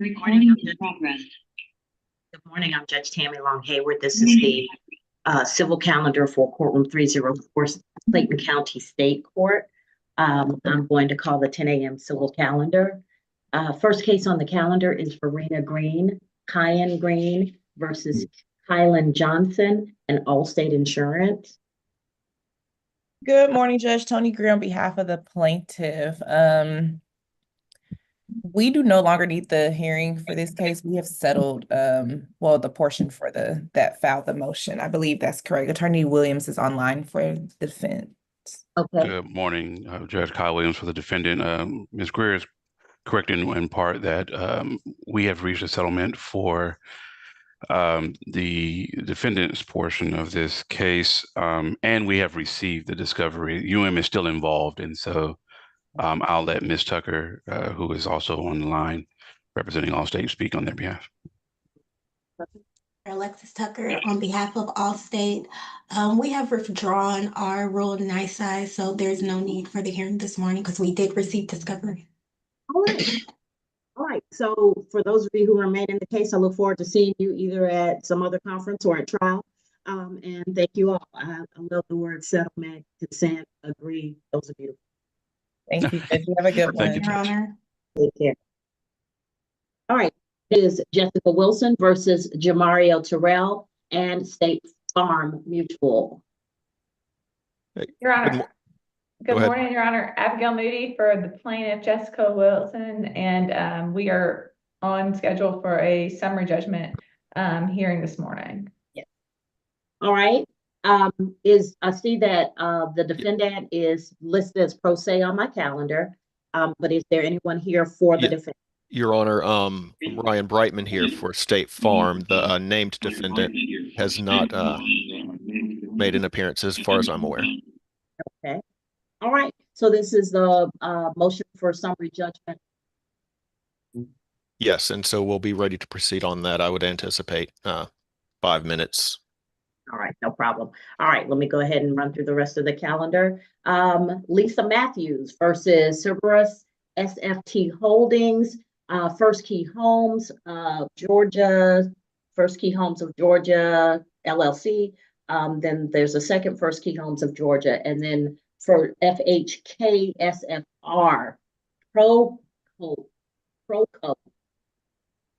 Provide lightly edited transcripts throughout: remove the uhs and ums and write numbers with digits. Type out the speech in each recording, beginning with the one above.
Recording in Judge- progress. Good morning, I'm Judge Tammy Long Hayward. This is the civil calendar for Courtroom 304, Clayton County State Court. I'm going to call the 10 a.m. civil calendar. First case on the calendar is Verena Green, Kyan Green versus Kylan Johnson and Allstate Insurance. Good morning, Judge Tony Greer on behalf of the plaintiff. We do no longer need the hearing for this case. We have settled, well, the portion for that filed the motion. I believe that's correct. Attorney Williams is online for the defense. Okay. Good morning, Judge Kyle Williams for the defendant. Ms. Greer is correct in part that we have reached a settlement for the defendant's portion of this case, and we have received the discovery. UM is still involved, and so I'll let Ms. Tucker, who is also on the line representing Allstate, speak on their behalf. Alexis Tucker on behalf of Allstate. We have withdrawn our rule nisi, so there's no need for the hearing this morning because we did receive discovery. All right. All right. So for those of you who remain in the case, I look forward to seeing you either at some other conference or at trial. And thank you all. I love the word settlement, consent, agree. Those are beautiful. Thank you, Judge. You have a good Thank one. you, Your Judge. Honor. Take care. All right. It is Jessica Wilson versus Jamario Terrell and State Farm Mutual. Your Honor, good ahead. morning, Your Honor. Abigail Moody for the plaintiff, Jessica Wilson, and we are on schedule for a summary judgment hearing this morning. All right. I see that the defendant is listed as pro se on my calendar, but is there anyone here for the defendant? Your Honor, Ryan Brightman here for State Farm. The named defendant has not made an appearance as far as I'm aware. Okay. All right. So this is the motion for summary judgment. Yes, and so we'll be ready to proceed on that. I would anticipate 5 minutes. All right, no problem. All right, let me go ahead and run through the rest of the calendar. Lisa Matthews versus Cerberus SFT Holdings, First Key Homes, Georgia, First Key Homes of Georgia, LLC. Then there's a second First Key Homes of Georgia, and then for FHK SFR, Proco.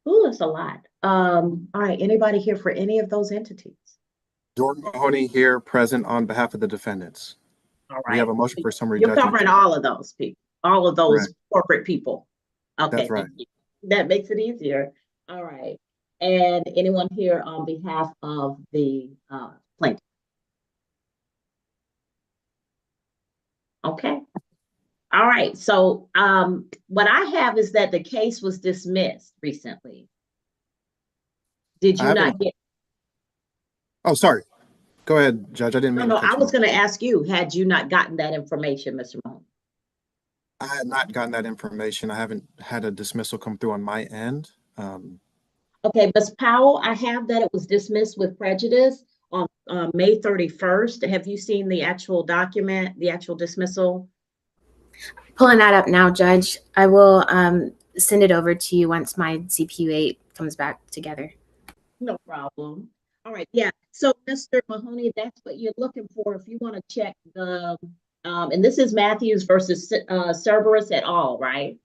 Ooh, that's a lot. All right, anybody here for any of those entities? Jordan Mahoney here, present on behalf of the defendants. All right. We have a motion for summary You're judgment. covering all of those people, all of those Correct. corporate people. Okay, That's right. thank you. That makes it easier. All right. And anyone here on behalf of the plaintiff? Okay. All right. So what I have is that the case was dismissed recently. Did you not get? Oh, sorry. Go ahead, Judge. I didn't mean No, to cut I you was off. going to ask you, had you not gotten that information, Mr. Mahoney? I had not gotten that information. I haven't had a dismissal come through on my end. Okay, Ms. Powell, I have that it was dismissed with prejudice on May 31st. Have you seen the actual document, the actual dismissal? Pulling that up now, Judge. I will send it over to you once my CPU8 comes back together. No problem. All right, yeah. So, Mr. Mahoney, that's what you're looking for if you want to check the, and this is Matthews versus Cerberus et al., right?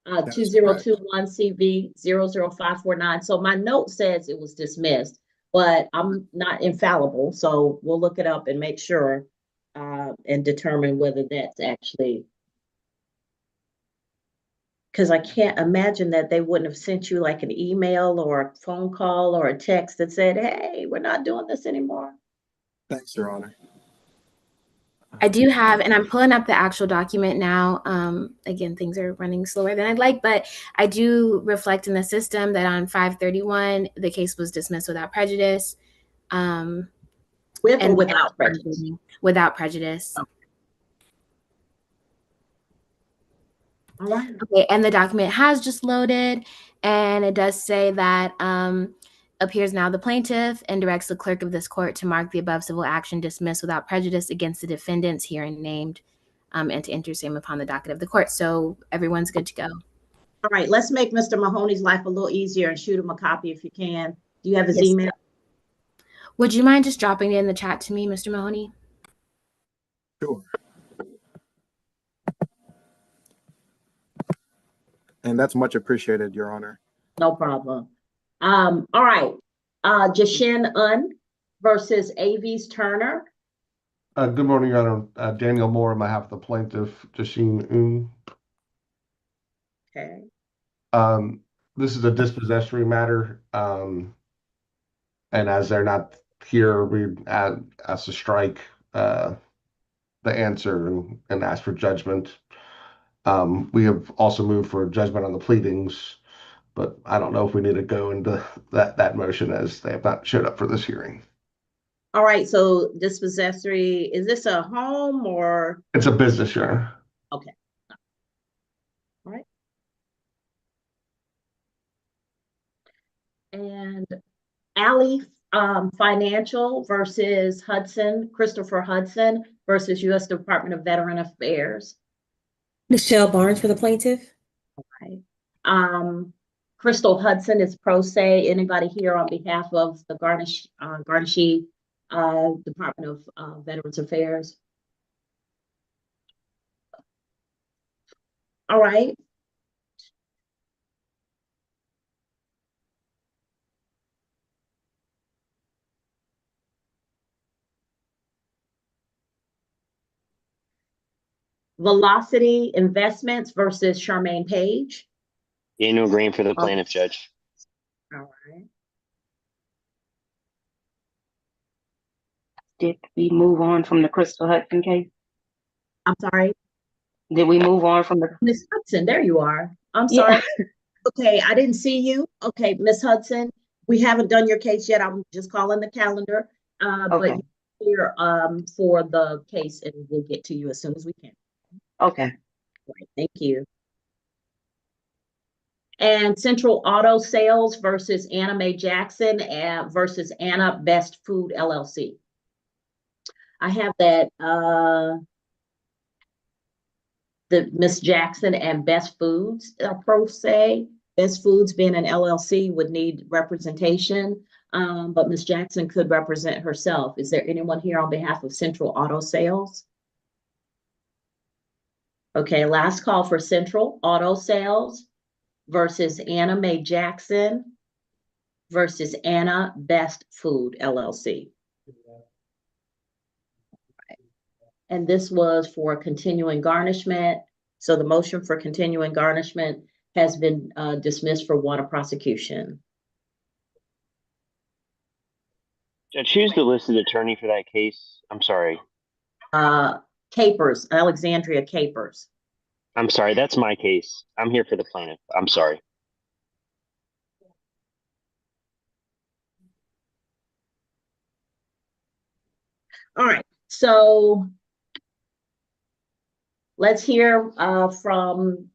2021 CV 00549. So my note says it was dismissed, but I'm not infallible. So we'll look it up and make sure and determine whether that's actually, because I can't imagine that they wouldn't have sent you like an email or a phone call or a text that said, hey, we're not doing this anymore. Thanks, Your Honor. I do have, and I'm pulling up the actual document now. Again, things are running slower than I'd like, but I do reflect in the system that on 5/31, the case was dismissed without prejudice. With or without prejudice? Without prejudice. Oh. All right. Okay, and the document has just loaded, and it does say that appears now the plaintiff and directs the clerk of this court to mark the above civil action dismissed without prejudice against the defendants herein named, and to enter same upon the docket of the court. So everyone's good to go. All right, let's make Mr. Mahoney's life a little easier and shoot him a copy if you can. Do you have his Yes. email? Would you mind just dropping it in the chat to me, Mr. Mahoney? Sure. And that's much appreciated, Your Honor. No problem. All right, Jashin Un versus Avis Turner. Good morning, Your Honor. Daniel Moore on behalf of the plaintiff, Jasheen Un. Okay. This is a dispossessory matter. And as they're not here, we ask to strike the answer and ask for judgment. We have also moved for judgment on the pleadings, but I don't know if we need to go into that motion as they have not showed up for this hearing. All right, so dispossessory, is this a home or? It's a business, Your Honor. Okay. All right. And Alley Financial versus Christopher Hudson versus U.S. Department of Veteran Affairs. Michelle Barnes for the plaintiff. Okay. Crystal Hudson is pro se. Anybody here on behalf of the Garnishee Department of Veterans Affairs? All right. Velocity Investments versus Charmaine Page. Daniel Green for the plaintiff, Judge. All right. Did we move on from the Crystal Hudson case? I'm sorry. Did we move on from the Miss Hudson? There you are. I'm sorry. Yeah. Okay, I didn't see you. Okay, Miss Hudson, we haven't done your case yet. I'm just calling the calendar. Okay. But you're here for the case, and we'll get to you as soon as we can. Okay. Right, thank you. And Central Auto Sales versus Anna Mae Jackson versus Anna Best Food LLC. I have that the Miss Jackson and Best Foods pro se. Best Foods being an LLC would need representation, but Miss Jackson could represent herself. Is there anyone here on behalf of Central Auto Sales? Okay, last call for Central Auto Sales versus Anna Mae Jackson versus Anna Best Food LLC. And this was for continuing garnishment. So the motion for continuing garnishment has been dismissed for want of prosecution. Judge, who's the listed attorney for that case? I'm sorry. Capers, Alexandria Capers. I'm sorry, that's my case. I'm here for the plaintiff. I'm sorry. All right, so let's hear from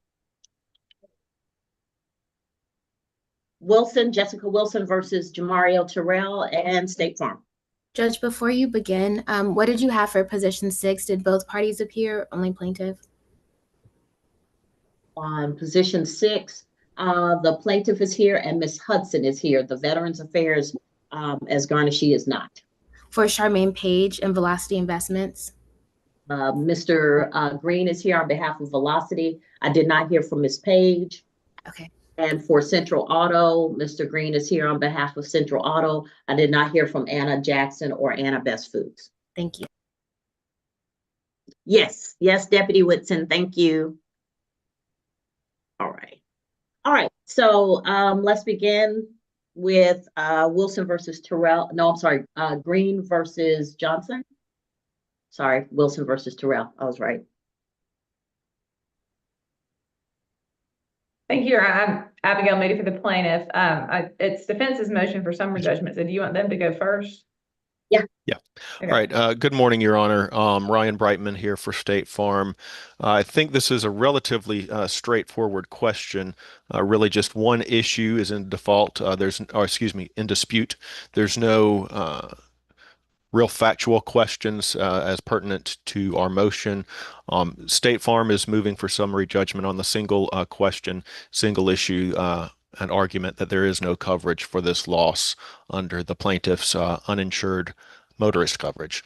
Jessica Wilson versus Jamario Terrell and State Farm. Judge, before you begin, what did you have for position 6? Did both parties appear? Only plaintiff? On position 6, the plaintiff is here and Ms. Hudson is here. The Veterans Affairs as Garnishee is not. For Charmaine Page and Velocity Investments? Mr. Green is here on behalf of Velocity. I did not hear from Ms. Page. Okay. And for Central Auto, Mr. Green is here on behalf of Central Auto. I did not hear from Anna Jackson or Anna Best Foods. Thank you. Yes, Deputy Whitson, thank you. All right. So let's begin with Wilson versus Terrell. No, I'm sorry, Green versus Johnson. Sorry, Wilson versus Terrell. I was right. Thank you. I'm Abigail Moody for the plaintiff. It's defense's motion for summary judgment. So do you want them to go first? Yeah. Okay. All right. Good morning, Your Honor. Ryan Brightman here for State Farm. I think this is a relatively straightforward question. Really, just one issue is in default. In dispute. There's no real factual questions as pertinent to our motion. State Farm is moving for summary judgment on the single question, single issue, an argument that there is no coverage for this loss under the plaintiff's uninsured motorist coverage.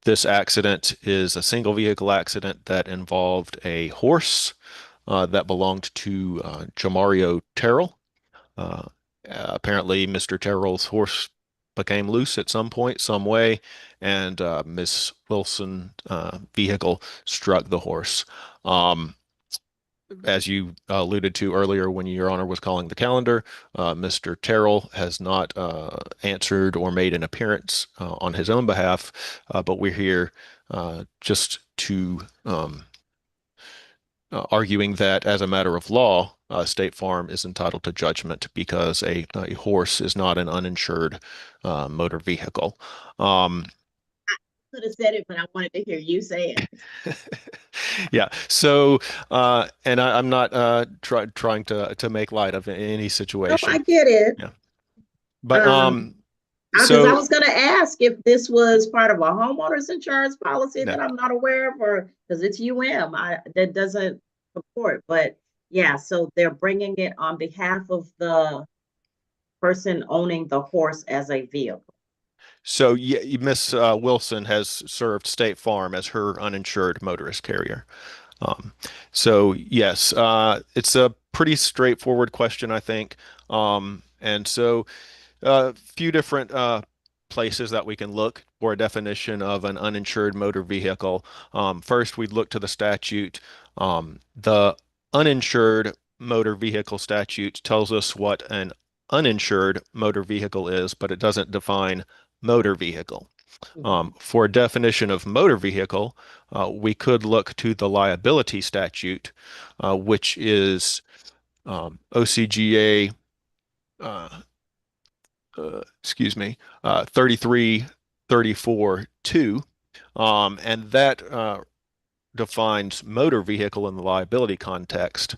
This accident is a single vehicle accident that involved a horse that belonged to Jamario Terrell. Apparently, Mr. Terrell's horse became loose at some point, some way, and Miss Wilson vehicle struck the horse. As you alluded to earlier when Your Honor was calling the calendar, Mr. Terrell has not answered or made an appearance on his own behalf, but we're here just to arguing that as a matter of law, State Farm is entitled to judgment because a horse is not an uninsured motor vehicle. Could have said it, but I wanted to hear you say it. Yeah. So, and I'm not trying to make light of any No, situation. I get it. Yeah. But because I so was going to ask if this was part of a homeowner's insurance policy No. that I'm not aware of, or because it's that doesn't support. But yeah, so they're bringing it on behalf of the person owning the horse as a vehicle. So yeah, Miss Wilson has served State Farm as her uninsured motorist carrier. So yes, it's a pretty straightforward question, I think. And so a few different places that we can look for a definition of an uninsured motor vehicle. First, we'd look to the statute. The uninsured motor vehicle statute tells us what an uninsured motor vehicle is, but it doesn't define motor vehicle. For a definition of motor vehicle, we could look to the liability statute, which is OCGA, 3334-2, and that defines motor vehicle in the liability context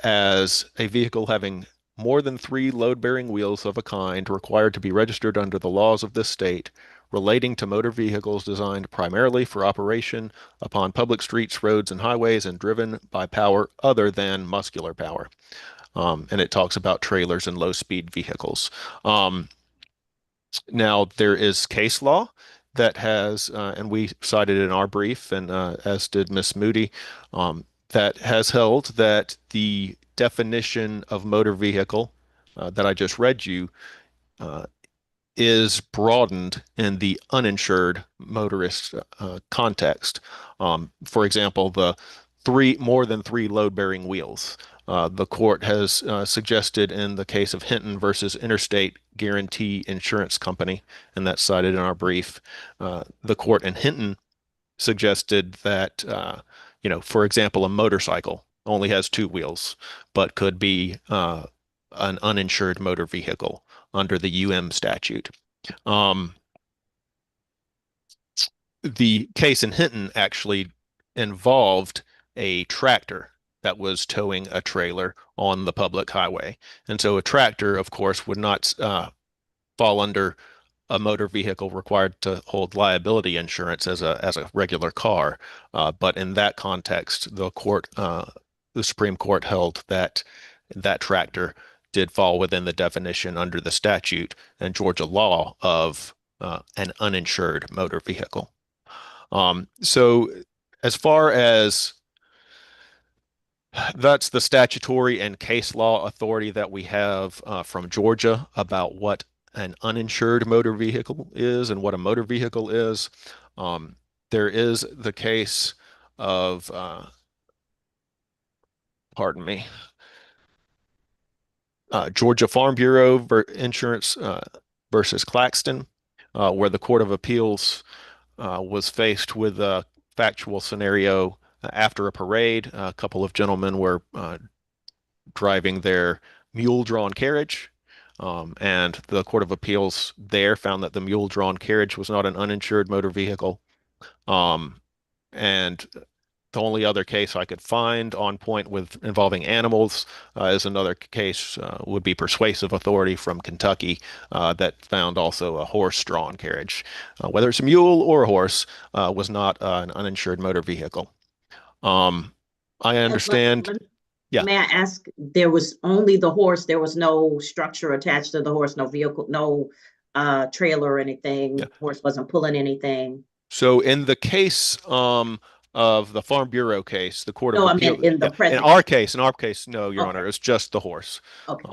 as a vehicle having more than 3 load-bearing wheels of a kind required to be registered under the laws of this state relating to motor vehicles designed primarily for operation upon public streets, roads, and highways and driven by power other than muscular power. And it talks about trailers and low-speed vehicles. Now, there is case law that has, and we cited in our brief, and as did Miss Moody, that has held that the definition of motor vehicle that I just read you is broadened in the uninsured motorist context. For example, the more than 3 load-bearing wheels. The court has suggested in the case of Hinton versus Interstate Guarantee Insurance Company, and that's cited in our brief. The court in Hinton suggested that, for example, a motorcycle only has 2 wheels, but could be an uninsured motor vehicle under the UM statute. The case in Hinton actually involved a tractor that was towing a trailer on the public highway. And so a tractor, of course, would not fall under a motor vehicle required to hold liability insurance as a regular car. But in that context, the Supreme Court held that that tractor did fall within the definition under the statute and Georgia law of an uninsured motor vehicle. So as far as that's the statutory and case law authority that we have from Georgia about what an uninsured motor vehicle is and what a motor vehicle is. There is the case of, Georgia Farm Bureau Insurance versus Claxton, where the Court of Appeals was faced with a factual scenario after a parade. A couple of gentlemen were driving their mule-drawn carriage, and the Court of Appeals there found that the mule-drawn carriage was not an uninsured motor vehicle. And the only other case I could find on point with involving animals is another case would be persuasive authority from Kentucky that found also a horse-drawn carriage, whether it's a mule or a horse, was not an uninsured motor vehicle. I understand. Yeah. May I ask, there was only the horse, there was no structure attached to the horse, no vehicle, no trailer or anything. Yeah. Horse wasn't pulling anything. So in the case of the Farm Bureau case, the Court of No, I Appeal, meant in the present. in our case, no, Your Honor, it's just the horse. Okay.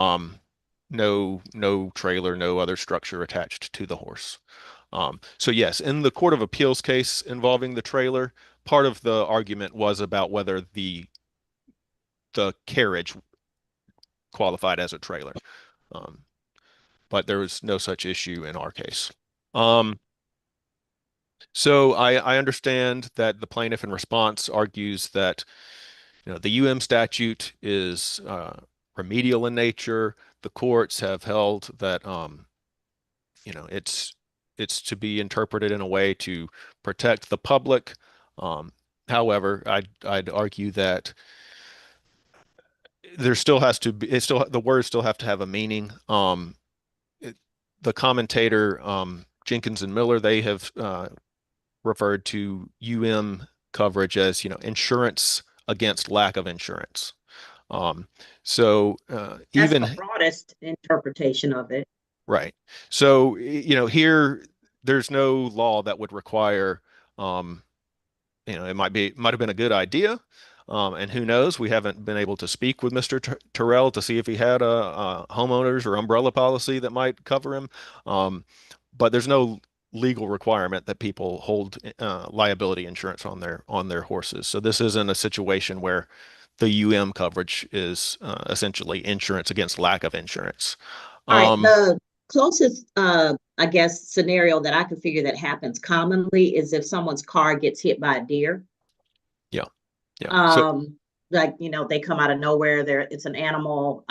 No trailer, no other structure attached to the horse. So yes, in the Court of Appeals case involving the trailer, part of the argument was about whether the carriage qualified as a trailer. But there was no such issue in our case. So I understand that the plaintiff in response argues that the UM statute is remedial in nature. The courts have held that it's to be interpreted in a way to protect the public. However, I'd argue that there still has to be the words still have to have a meaning. The commentator Jenkins and Miller, they have referred to UM coverage as insurance against lack of insurance. So even that's the broadest interpretation of it. Right. So here there's no law that would require it might have been a good idea. And who knows, we haven't been able to speak with Mr. Terrell to see if he had a homeowners or umbrella policy that might cover him. But there's no legal requirement that people hold liability insurance on their horses. So this isn't a situation where the UM coverage is essentially insurance against lack of insurance. All right, the closest, I guess, scenario that I could figure that happens commonly is if someone's car gets hit by a deer. Yeah. Yeah. Like, they come out of nowhere, it's an animal,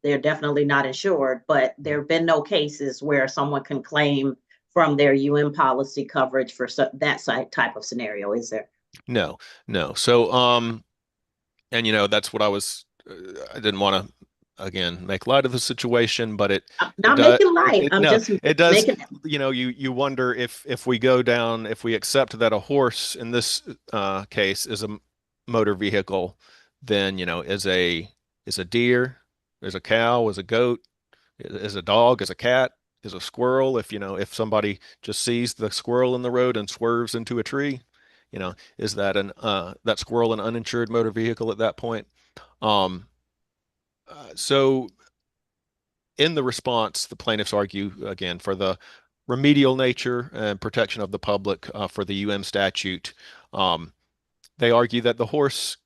they're definitely not insured, but there have been no cases where someone can claim from their policy coverage for that type of scenario, is there? No. So, and that's what I didn't want to again make light of the situation, but I'm not making light. It does. You wonder if we go down, if we accept that a horse in this case is a motor vehicle, then is a deer, is a cow, is a goat, is a dog, is a cat, is a squirrel. If somebody just sees the squirrel in the road and swerves into a tree, is that that squirrel an uninsured motor vehicle at that point? So in the response, the plaintiffs argue again for the remedial nature and protection of the public for the UM statute. They argue that the horse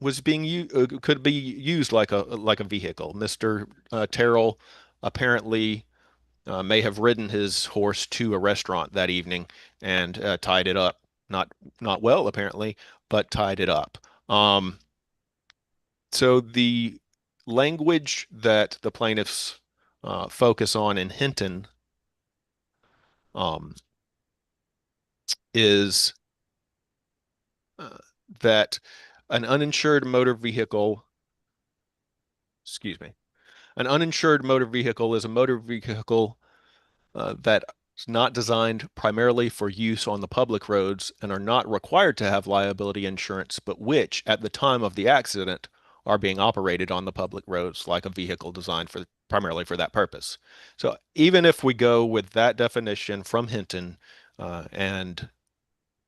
was could be used like a vehicle. Mr. Terrell apparently may have ridden his horse to a restaurant that evening and tied it up. Not well, apparently, but tied it up. So the language that the plaintiffs focus on in Hinton is that an uninsured motor vehicle is a motor vehicle that is not designed primarily for use on the public roads and are not required to have liability insurance, but which, at the time of the accident, are being operated on the public roads like a vehicle designed primarily for that purpose. So even if we go with that definition from Hinton and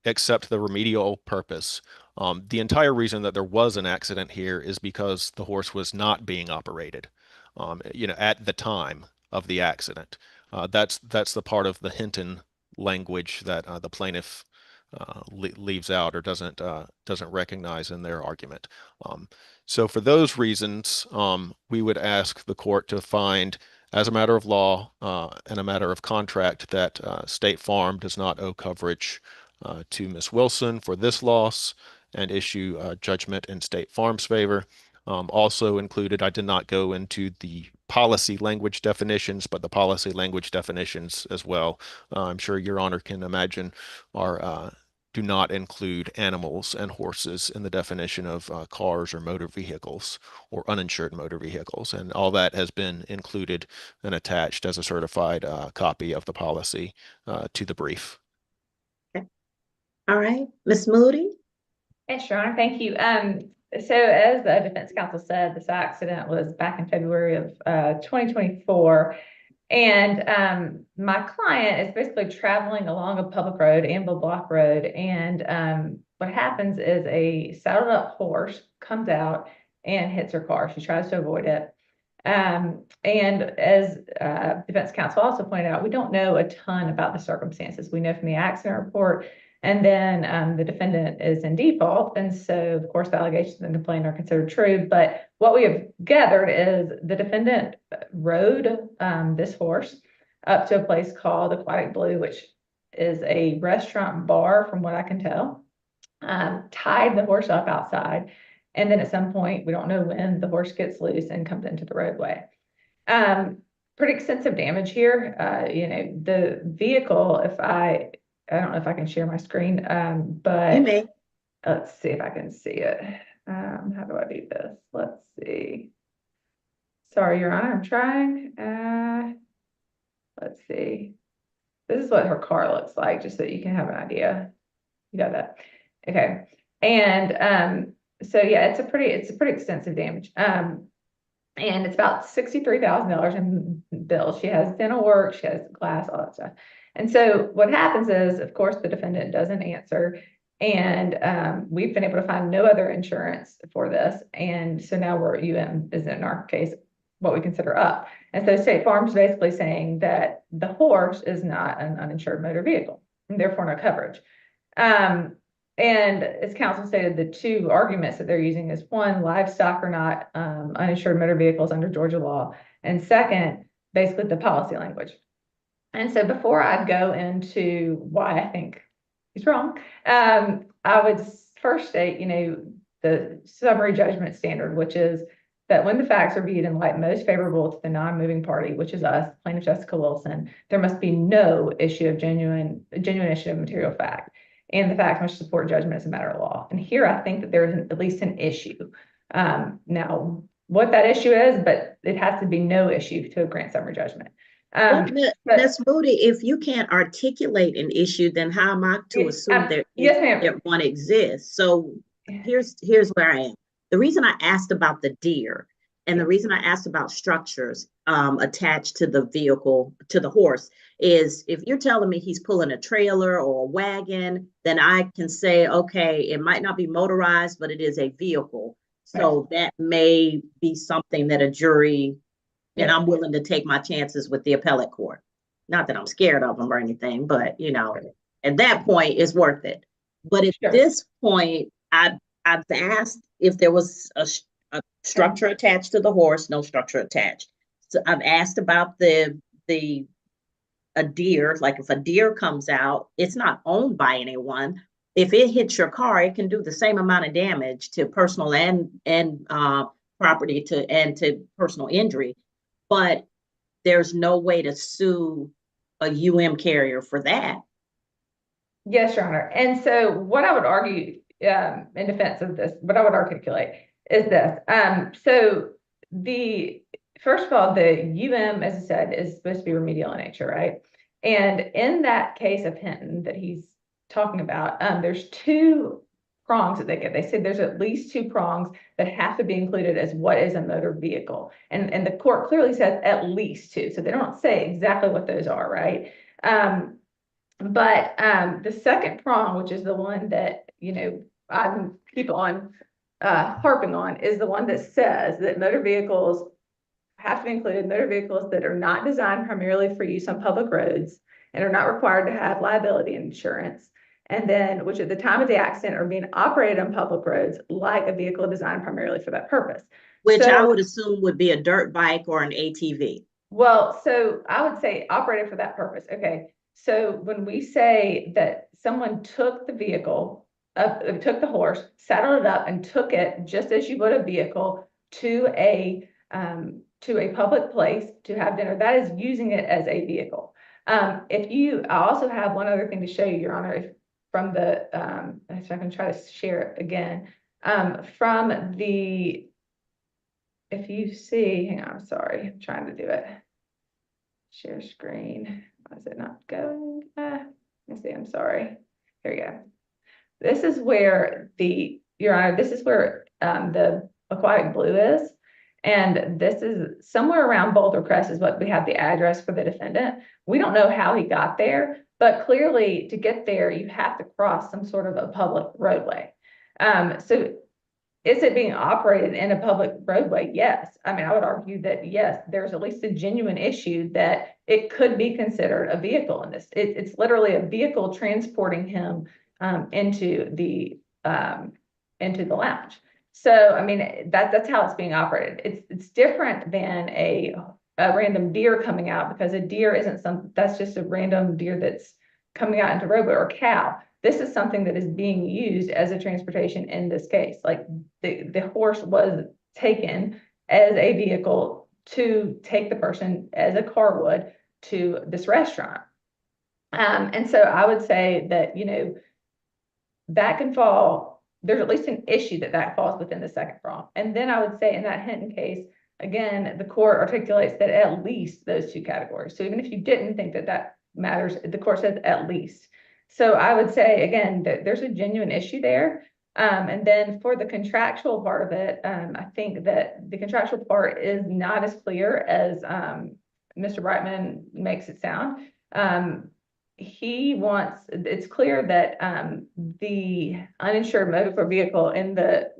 accept the remedial purpose, the entire reason that there was an accident here is because the horse was not being operated, at the time of the accident. That's the part of the Hinton language that the plaintiff leaves out or doesn't recognize in their argument. So for those reasons, we would ask the court to find, as a matter of law and a matter of contract, that State Farm does not owe coverage to Ms. Wilson for this loss and issue judgment in State Farm's favor. Also included, I did not go into the policy language definitions, but the policy language definitions as well, I'm sure Your Honor can imagine, are do not include animals and horses in the definition of cars or motor vehicles or uninsured motor vehicles. And all that has been included and attached as a certified copy of the policy to the brief. All right, Ms. Moody? Yes, Your Honor, thank you. So as the defense counsel said, this accident was back in February of 2024. And my client is basically traveling along a public road, Anvil Block Road. And what happens is a saddled up horse comes out and hits her car. She tries to avoid it. And as defense counsel also pointed out, we don't know a ton about the circumstances. We know from the accident report, and then the defendant is in default. And so, of course, the allegations in the complaint are considered true. But what we have gathered is the defendant rode this horse up to a place called Aquatic Blue, which is a restaurant bar, from what I can tell, tied the horse up outside. And then at some point, we don't know when, the horse gets loose and comes into the roadway. Pretty extensive damage here. The vehicle, I don't know if I can share my screen, but You may. let's see if I can see it. How do I do this? Let's see. Sorry, Your Honor, I'm trying. Let's see. This is what her car looks like, just so you can have an idea. You got that? Okay. And so yeah, it's a pretty extensive damage. And it's about $63,000 in bills. She has dental work, she has glass, all that stuff. And so what happens is, of course, the defendant doesn't answer. And we've been able to find no other insurance for this. And so now is in our case what we consider up. And so State Farm's basically saying that the horse is not an uninsured motor vehicle, and therefore no coverage. And as counsel stated, the two arguments that they're using is, one, livestock are not uninsured motor vehicles under Georgia law, and second, basically the policy language. And so before I go into why I think he's wrong, I would first state, the summary judgment standard, which is that when the facts are viewed in light most favorable to the non-moving party, which is us, plaintiff Jessica Wilson, there must be no issue of genuine issue of material fact, and the facts must support judgment as a matter of law. And here I think that there is at least an issue. Now, what that issue is, but it has to be no issue to grant summary judgment. Ms. Moody, if you can't articulate an issue, then how am I to assume that one exists? So here's where I am. The reason I asked about the deer and the reason I asked about structures attached to the vehicle, to the horse, is if you're telling me he's pulling a trailer or a wagon, then I can say, okay, it might not be motorized, but it is a vehicle. So that may be something that a jury, and I'm willing to take my chances with the appellate court. Not that I'm scared of them or anything, but at that point it's worth it. But at this point, I've asked if there was a structure attached to the horse, no structure attached. So I've asked about a deer, like if a deer comes out, it's not owned by anyone. If it hits your car, it can do the same amount of damage to personal and property to personal injury, but there's no way to sue a carrier for that. Yes, Your Honor. And so what I would argue in defense of this, what I would articulate is this. So first of all, the as I said, is supposed to be remedial in nature, right? And in that case of Hinton that he's talking about, there's two prongs that they get. They say there's at least two prongs that have to be included as what is a motor vehicle. And the court clearly says at least two. So they don't say exactly what those are, right? But the second prong, which is the one that, I keep on harping on, is the one that says that motor vehicles have to be included, motor vehicles that are not designed primarily for use on public roads and are not required to have liability insurance. And then, which at the time of the accident are being operated on public roads like a vehicle designed primarily for that purpose. Which I would assume would be a dirt bike or an ATV. Well, so I would say operated for that purpose. Okay. So when we say that someone took the vehicle, took the horse, saddled it up, and took it just as you would a vehicle to a public place to have dinner, that is using it as a vehicle. I also have one other thing to show you, Your Honor. from the, so I can try to share it again. From the, if you see, hang on, I'm sorry, I'm trying to do it. Share screen. Why is it not going? Let me see, I'm sorry. Here we go. This is where Your Honor, this is where the aquatic blue is. And this is somewhere around Boulder Crest is what we have the address for the defendant. We don't know how he got there, but clearly to get there, you have to cross some sort of a public roadway. So is it being operated in a public roadway? Yes. I mean, I would argue that yes, there's at least a genuine issue that it could be considered a vehicle in this. It's literally a vehicle transporting him into the lounge. So, I mean, that's how it's being operated. It's different than a random deer coming out, because a deer isn't that's just a random deer that's coming out into roadway, or cow. This is something that is being used as a transportation in this case. Like the horse was taken as a vehicle to take the person as a car would to this restaurant. And so I would say that, that can fall, there's at least an issue that falls within the second prong. And then I would say in that Hinton case, again, the court articulates that at least those two categories. So even if you didn't think that matters, the court says at least. So I would say, again, that there's a genuine issue there. And then for the contractual part of it, I think that the contractual part is not as clear as Mr. Brightman makes it sound. It's clear that the uninsured motor vehicle in the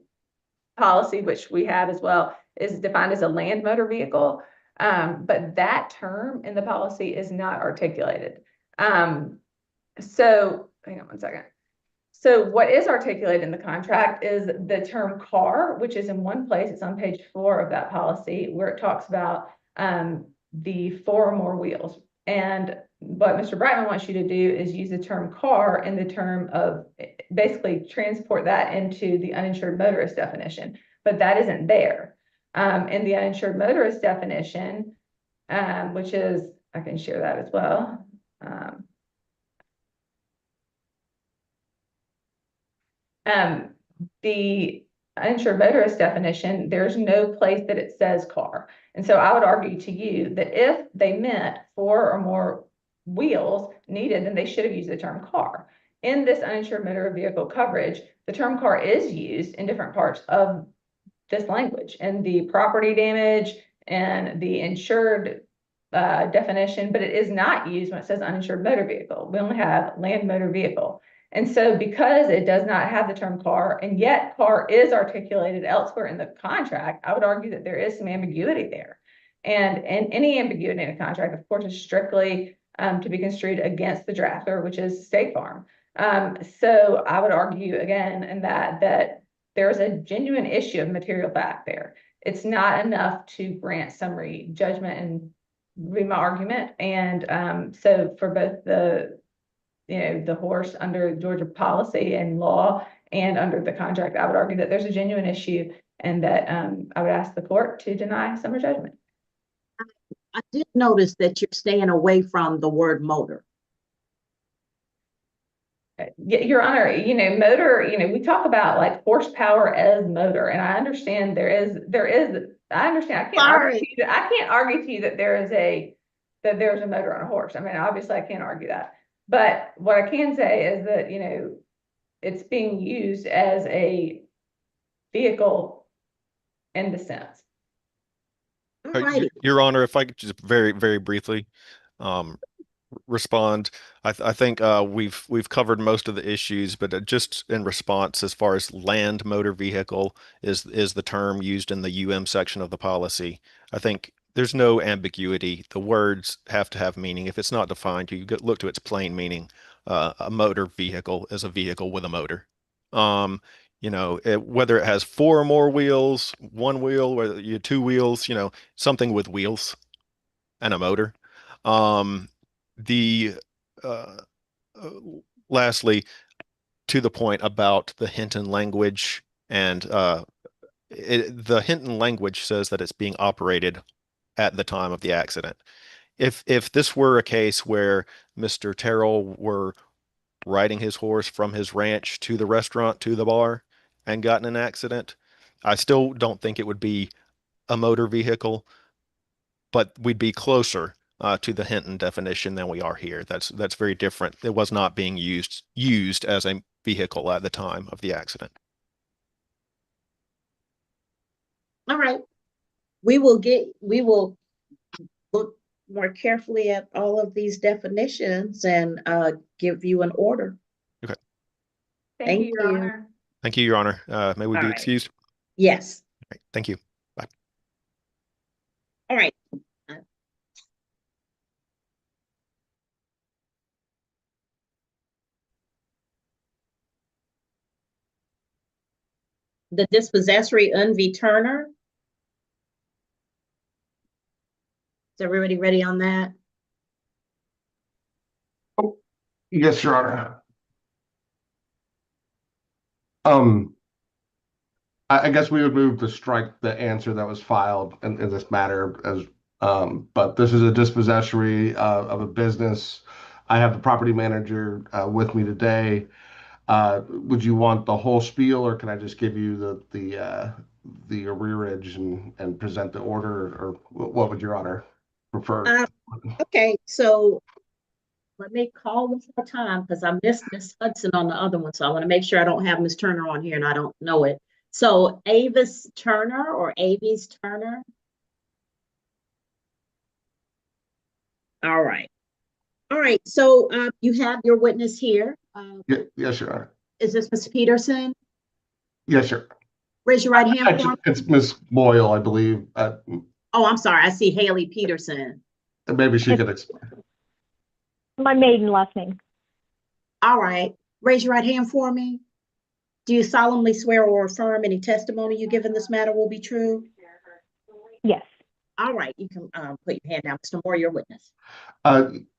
policy, which we have as well, is defined as a land motor vehicle. But that term in the policy is not articulated. So hang on one second. So what is articulated in the contract is the term car, which is in one place. It's on page 4 of that policy, where it talks about the 4 or more wheels. And what Mr. Brightman wants you to do is use the term car in the term of basically transport that into the uninsured motorist definition, but that isn't there. In the uninsured motorist definition, which is, I can share that as well. The uninsured motorist definition, there's no place that it says car. And so I would argue to you that if they meant 4 or more wheels needed, then they should have used the term car. In this uninsured motor vehicle coverage, the term car is used in different parts of this language, and the property damage and the insured definition, but it is not used when it says uninsured motor vehicle. We only have land motor vehicle. And so because it does not have the term car, and yet car is articulated elsewhere in the contract, I would argue that there is some ambiguity there. And any ambiguity in a contract, of course, is strictly to be construed against the drafter, which is State Farm. So I would argue again in that there's a genuine issue of material fact there. It's not enough to grant summary judgment, and be my argument. And so for both the horse under Georgia policy and law and under the contract, I would argue that there's a genuine issue, and that I would ask the court to deny summary judgment. I did notice that you're staying away from the word motor. Your Honor, motor, we talk about like horsepower as motor, and I understand I understand. I can't argue to you that there's a motor on a horse. I mean, obviously I can't argue that. But what I can say is that, it's being used as a vehicle in the sense. Your Honor, if I could just very, very briefly respond. I think we've covered most of the issues, but just in response, as far as land motor vehicle is the term used in the UM section of the policy, I think there's no ambiguity. The words have to have meaning. If it's not defined, you look to its plain meaning. A motor vehicle is a vehicle with a motor. Whether it has 4 or more wheels, 1 wheel, whether you 2 wheels, something with wheels and a motor. Lastly, to the point about the Hinton language, and the Hinton language says that it's being operated at the time of the accident. If this were a case where Mr. Terrell were riding his horse from his ranch to the restaurant to the bar and got in an accident. I still don't think it would be a motor vehicle, but we'd be closer to the Hinton definition than we are here. That's very different. It was not being used as a vehicle at the time of the accident. All right. We will look more carefully at all of these definitions and give you an order. Okay. Thank you, Thank Your you. Honor. Thank you, Your Honor. May we All be right. excused? Yes. All right. Thank you. Bye. All right. The dispossessory Unv Turner. Is everybody ready on that? Yes, Your Honor. I guess we would move to strike the answer that was filed in this matter as, but this is a dispossessory of a business. I have the property manager with me today. Would you want the whole spiel, or can I just give you the arrearage and present the order, or what would Your Honor prefer? Okay, so let me call one more time because I missed Miss Hudson on the other one, so I want to make sure I don't have Miss Turner on here and I don't know it. So Avis Turner or Avis Turner? All right. All right, so you have your witness here. Yes, Your Honor. Is this Ms. Peterson? Yes, sir. Raise your right hand for Actually, me. it's Miss Boyle, I believe. Oh, I'm sorry. I see Haley Peterson. Maybe she could explain. My maiden last name. All right. Raise your right hand for me. Do you solemnly swear or affirm any testimony you give in this matter will be true? Yes. All right. You can put your hand down. Mr. Moore, your witness.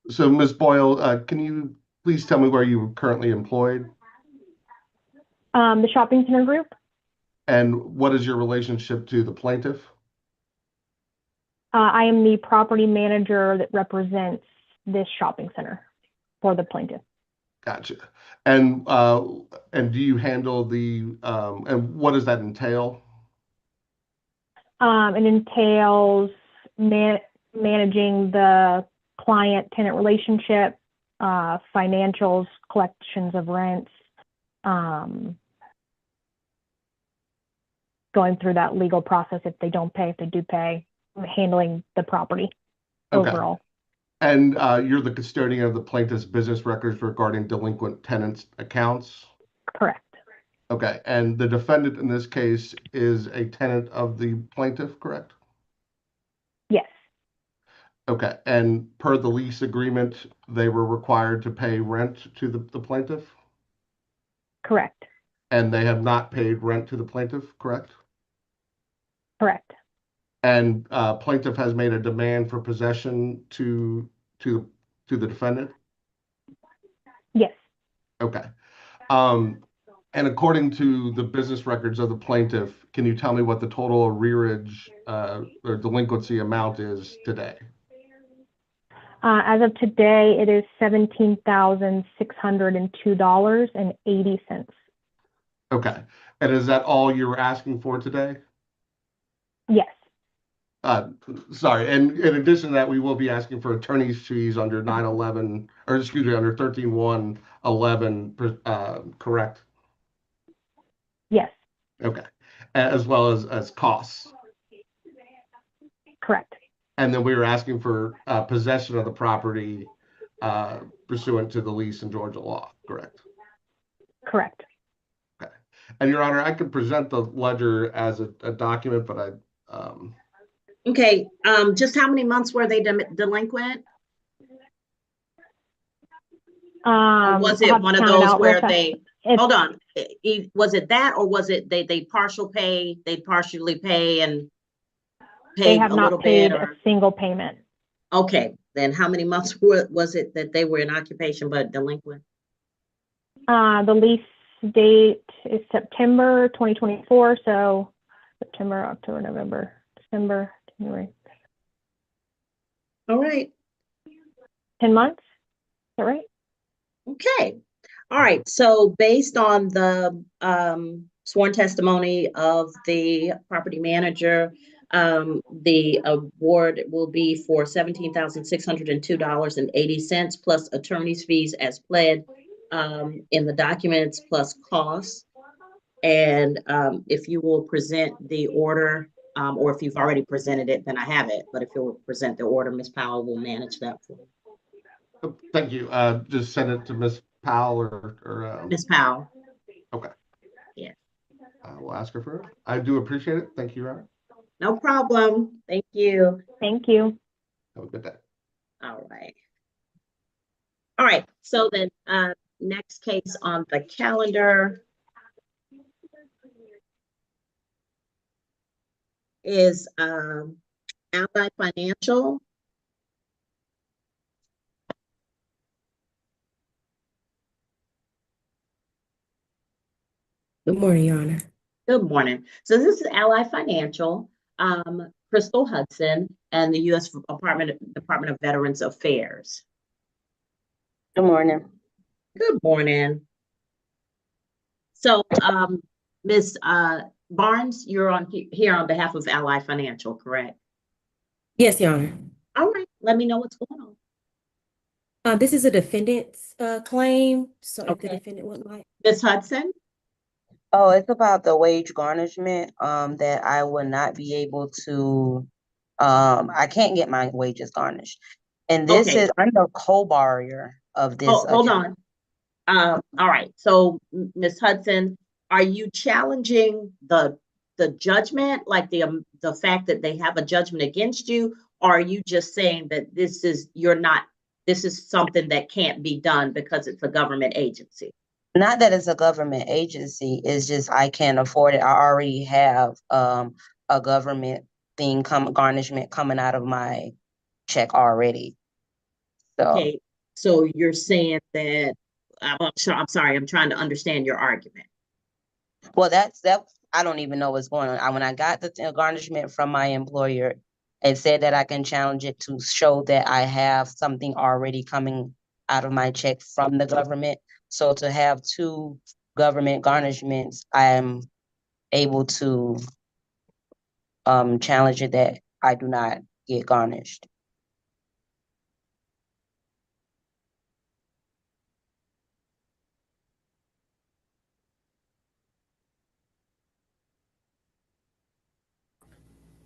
So, Ms. Boyle, can you please tell me where you are currently employed? The shopping center group. And what is your relationship to the plaintiff? I am the property manager that represents this shopping center for the plaintiff. Gotcha. And do you handle the and what does that entail? It entails managing the client-tenant relationship, financials, collections of rents, going through that legal process if they don't pay, if they do pay, handling the property overall. And you're the custodian of the plaintiff's business records regarding delinquent tenants' accounts? Correct. Okay, and the defendant in this case is a tenant of the plaintiff, correct? Yes. Okay, and per the lease agreement, they were required to pay rent to the plaintiff? Correct. And they have not paid rent to the plaintiff, correct? Correct. And plaintiff has made a demand for possession to the defendant? Yes. Okay. And according to the business records of the plaintiff, can you tell me what the total arrearage or delinquency amount is today? As of today, it is $17,602.80. Okay. And is that all you were asking for today? Yes. Sorry. And in addition to that, we will be asking for attorney's fees under 911, or excuse me, under 13-111, correct? Yes. Okay. As well as costs. Correct. And then we were asking for possession of the property pursuant to the lease in Georgia law, correct? Correct. Okay. And Your Honor, I could present the ledger as a document, but Okay, just how many months were they delinquent? Or was it one of those where they, hold on, was it that, or was it they partially pay and They pay have a not little paid bit, a or? single payment. Okay, then how many months was it that they were in occupation but delinquent? The lease date is September 2024, so September, October, November, December, January. All right. 10 months, is that right? Okay. All right, so based on the sworn testimony of the property manager, the award will be for $17,602.80 plus attorney's fees as pled in the documents plus costs. And if you will present the order, or if you've already presented it, then I have it. But if you'll present the order, Ms. Powell will manage that for you. Thank you. Just send it to Miss Powell or Ms. Powell. okay. Yeah. We'll ask her for it. I do appreciate it. Thank you, Your Honor. No problem. Thank you. Thank you. Have a good day. All right. All right. So then next case on the calendar is Ally Financial. Good morning, Your Honor. Good morning. So this is Ally Financial, Crystal Hudson, and the U.S. Department of Veterans Affairs. Good morning. Good morning. So, Ms. Barnes, you're on here on behalf of Ally Financial, correct? Yes, Your Honor. All right. Let me know what's going on. This is a defendant's claim. So if the Okay. defendant would like. Ms. Hudson? Oh, it's about the wage garnishment, that I will not be able to, I can't get my wages garnished. And this Okay. is, I'm the co-borrower of this Hold account. on. All right. So, Ms. Hudson, are you challenging the judgment, like the fact that they have a judgment against you, or are you just saying that this is something that can't be done because it's a government agency? Not that it's a government agency, it's just I can't afford it. I already have a government thing garnishment coming out of my check already. So Okay. So you're saying that I'm sorry, I'm trying to understand your argument. well that's I don't even know what's going on. When I got the garnishment from my employer, it said that I can challenge it to show that I have something already coming out of my check from the government. So to have two government garnishments, I am able to challenge it that I do not get garnished.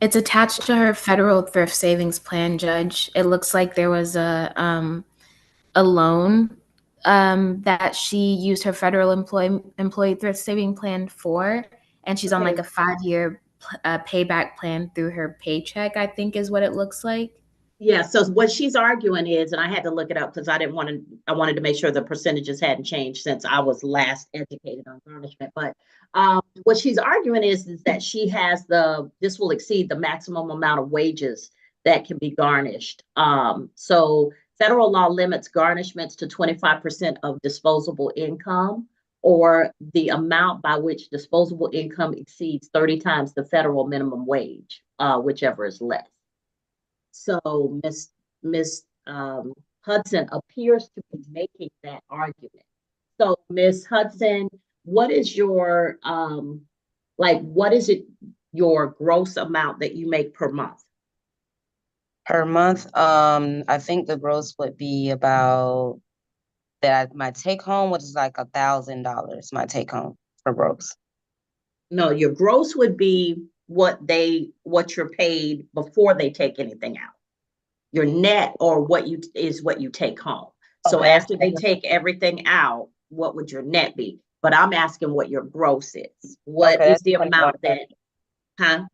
It's attached to her federal thrift savings plan, Judge. It looks like there was a loan that she used her federal employee thrift saving plan for, and she's on like a 5-year payback plan through her paycheck, I think is what it looks like. Yeah, so what she's arguing is, and I had to look it up because I wanted to make sure the percentages hadn't changed since I was last educated on garnishment. But what she's arguing is that she has this will exceed the maximum amount of wages that can be garnished. So federal law limits garnishments to 25% of disposable income, or the amount by which disposable income exceeds 30 times the federal minimum wage, whichever is less. So Miss Hudson appears to be making that argument. So Miss Hudson, what is your your gross amount that you make per month? Per month, I think the gross would be about my take home was like $1,000, my take home for gross. No, your gross would be what you're paid before they take anything out. Your net, or what you take home. So Okay. after they take everything out, what would your net be? But I'm asking what your gross is. What is the amount that, huh?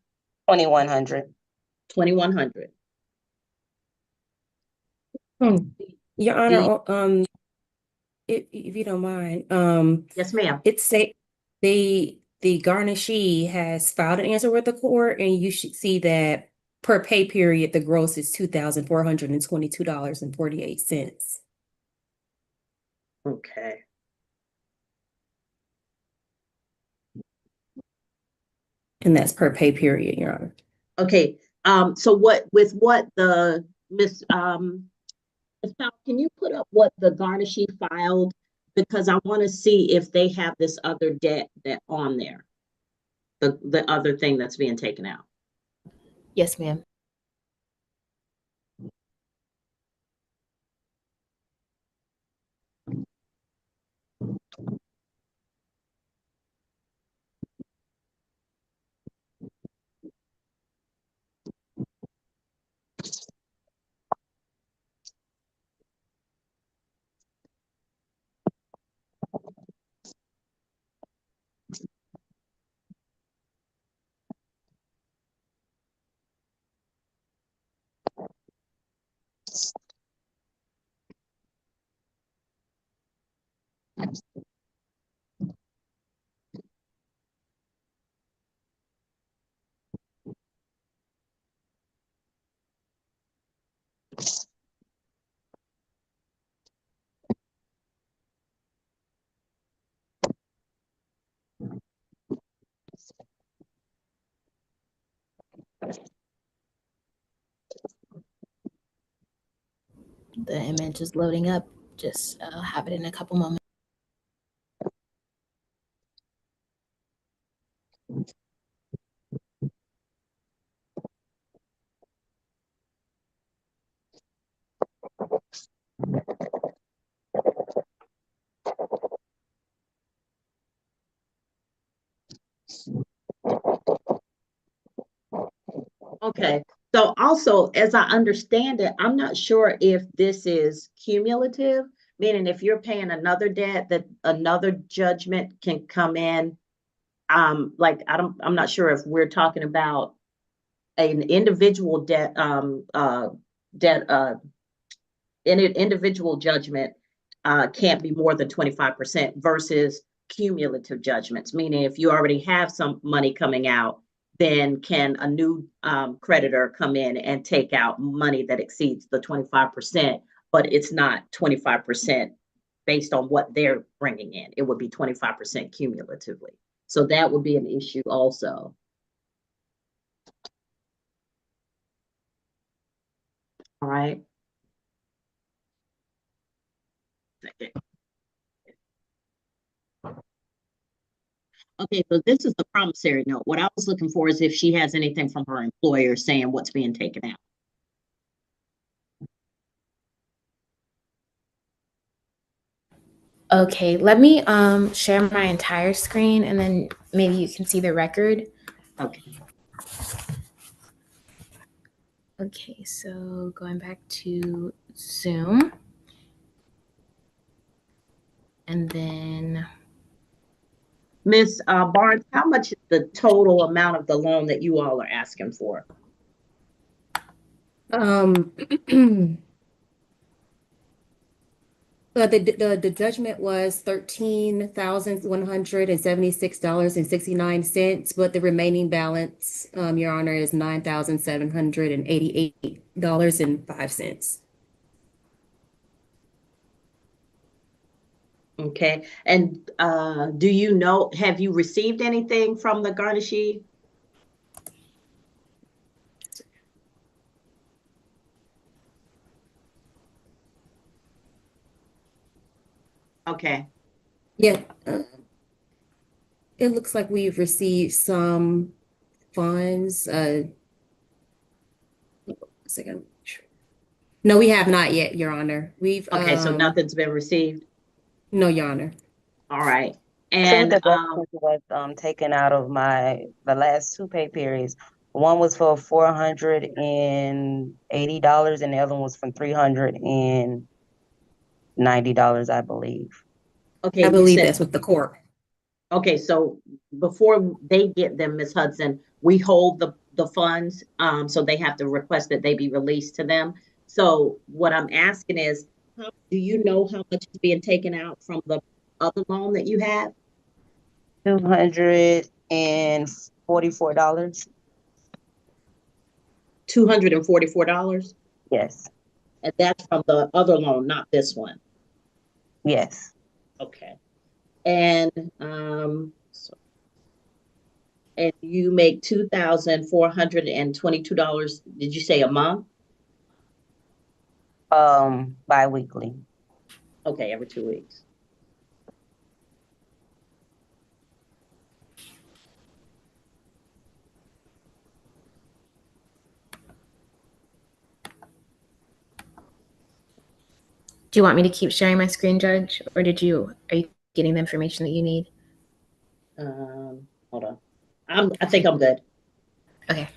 2,100. 2,100. Your Honor, if you don't mind, Yes, ma'am. it's say the garnishee has filed an answer with the court, and you should see that per pay period, the gross is $2,422.48. Okay. And that's per pay period, Your Honor. Okay. So Miss Powell, can you put up what the garnishee filed because I want to see if they have this other debt that on there, the other thing that's being taken out. Yes, ma'am. The image is loading up. Just have it in a couple moments. Okay. So also, as I understand it, I'm not sure if this is cumulative, meaning if you're paying another debt, that another judgment can come in. Like I'm not sure if we're talking about an individual debt, debt, in an individual judgment can't be more than 25% versus cumulative judgments, meaning if you already have some money coming out, then can a new creditor come in and take out money that exceeds the 25%, but it's not 25% based on what they're bringing in. It would be 25% cumulatively. So that would be an issue also. All right. Okay, so this is the promissory note. What I was looking for is if she has anything from her employer saying what's being taken out. Okay, let me share my entire screen and then maybe you can see the record. Okay. Okay, so going back to Zoom. And then Ms. Barnes, how much is the total amount of the loan that you all are asking for? The judgment was $13,176.69, but the remaining balance, Your Honor, is $9,788.05. Okay, and do you know, have you received anything from the garnishee? Okay. Yeah, it looks like we've received some funds. Second. No, we have not yet, Your Honor. We've Okay, so nothing's been received? No, Your Honor. All right. Two And deductions was taken out of the last two pay periods. One was for $480 and the other one was for $390, I believe. okay, I you believe said, that's with the court. okay, so before they get them, Ms. Hudson, we hold the funds, so they have to request that they be released to them. So what I'm asking is, do you know how much is being taken out from the other loan that you have? $244. $244? Yes. And that's from the other loan, not this one. Yes. Okay. And and you make $2,422, did you say a month? Bi-weekly. Okay, every 2 weeks. Do you want me to keep sharing my screen, Judge, or are you getting the information that you need? Hold on. I think I'm good. Okay.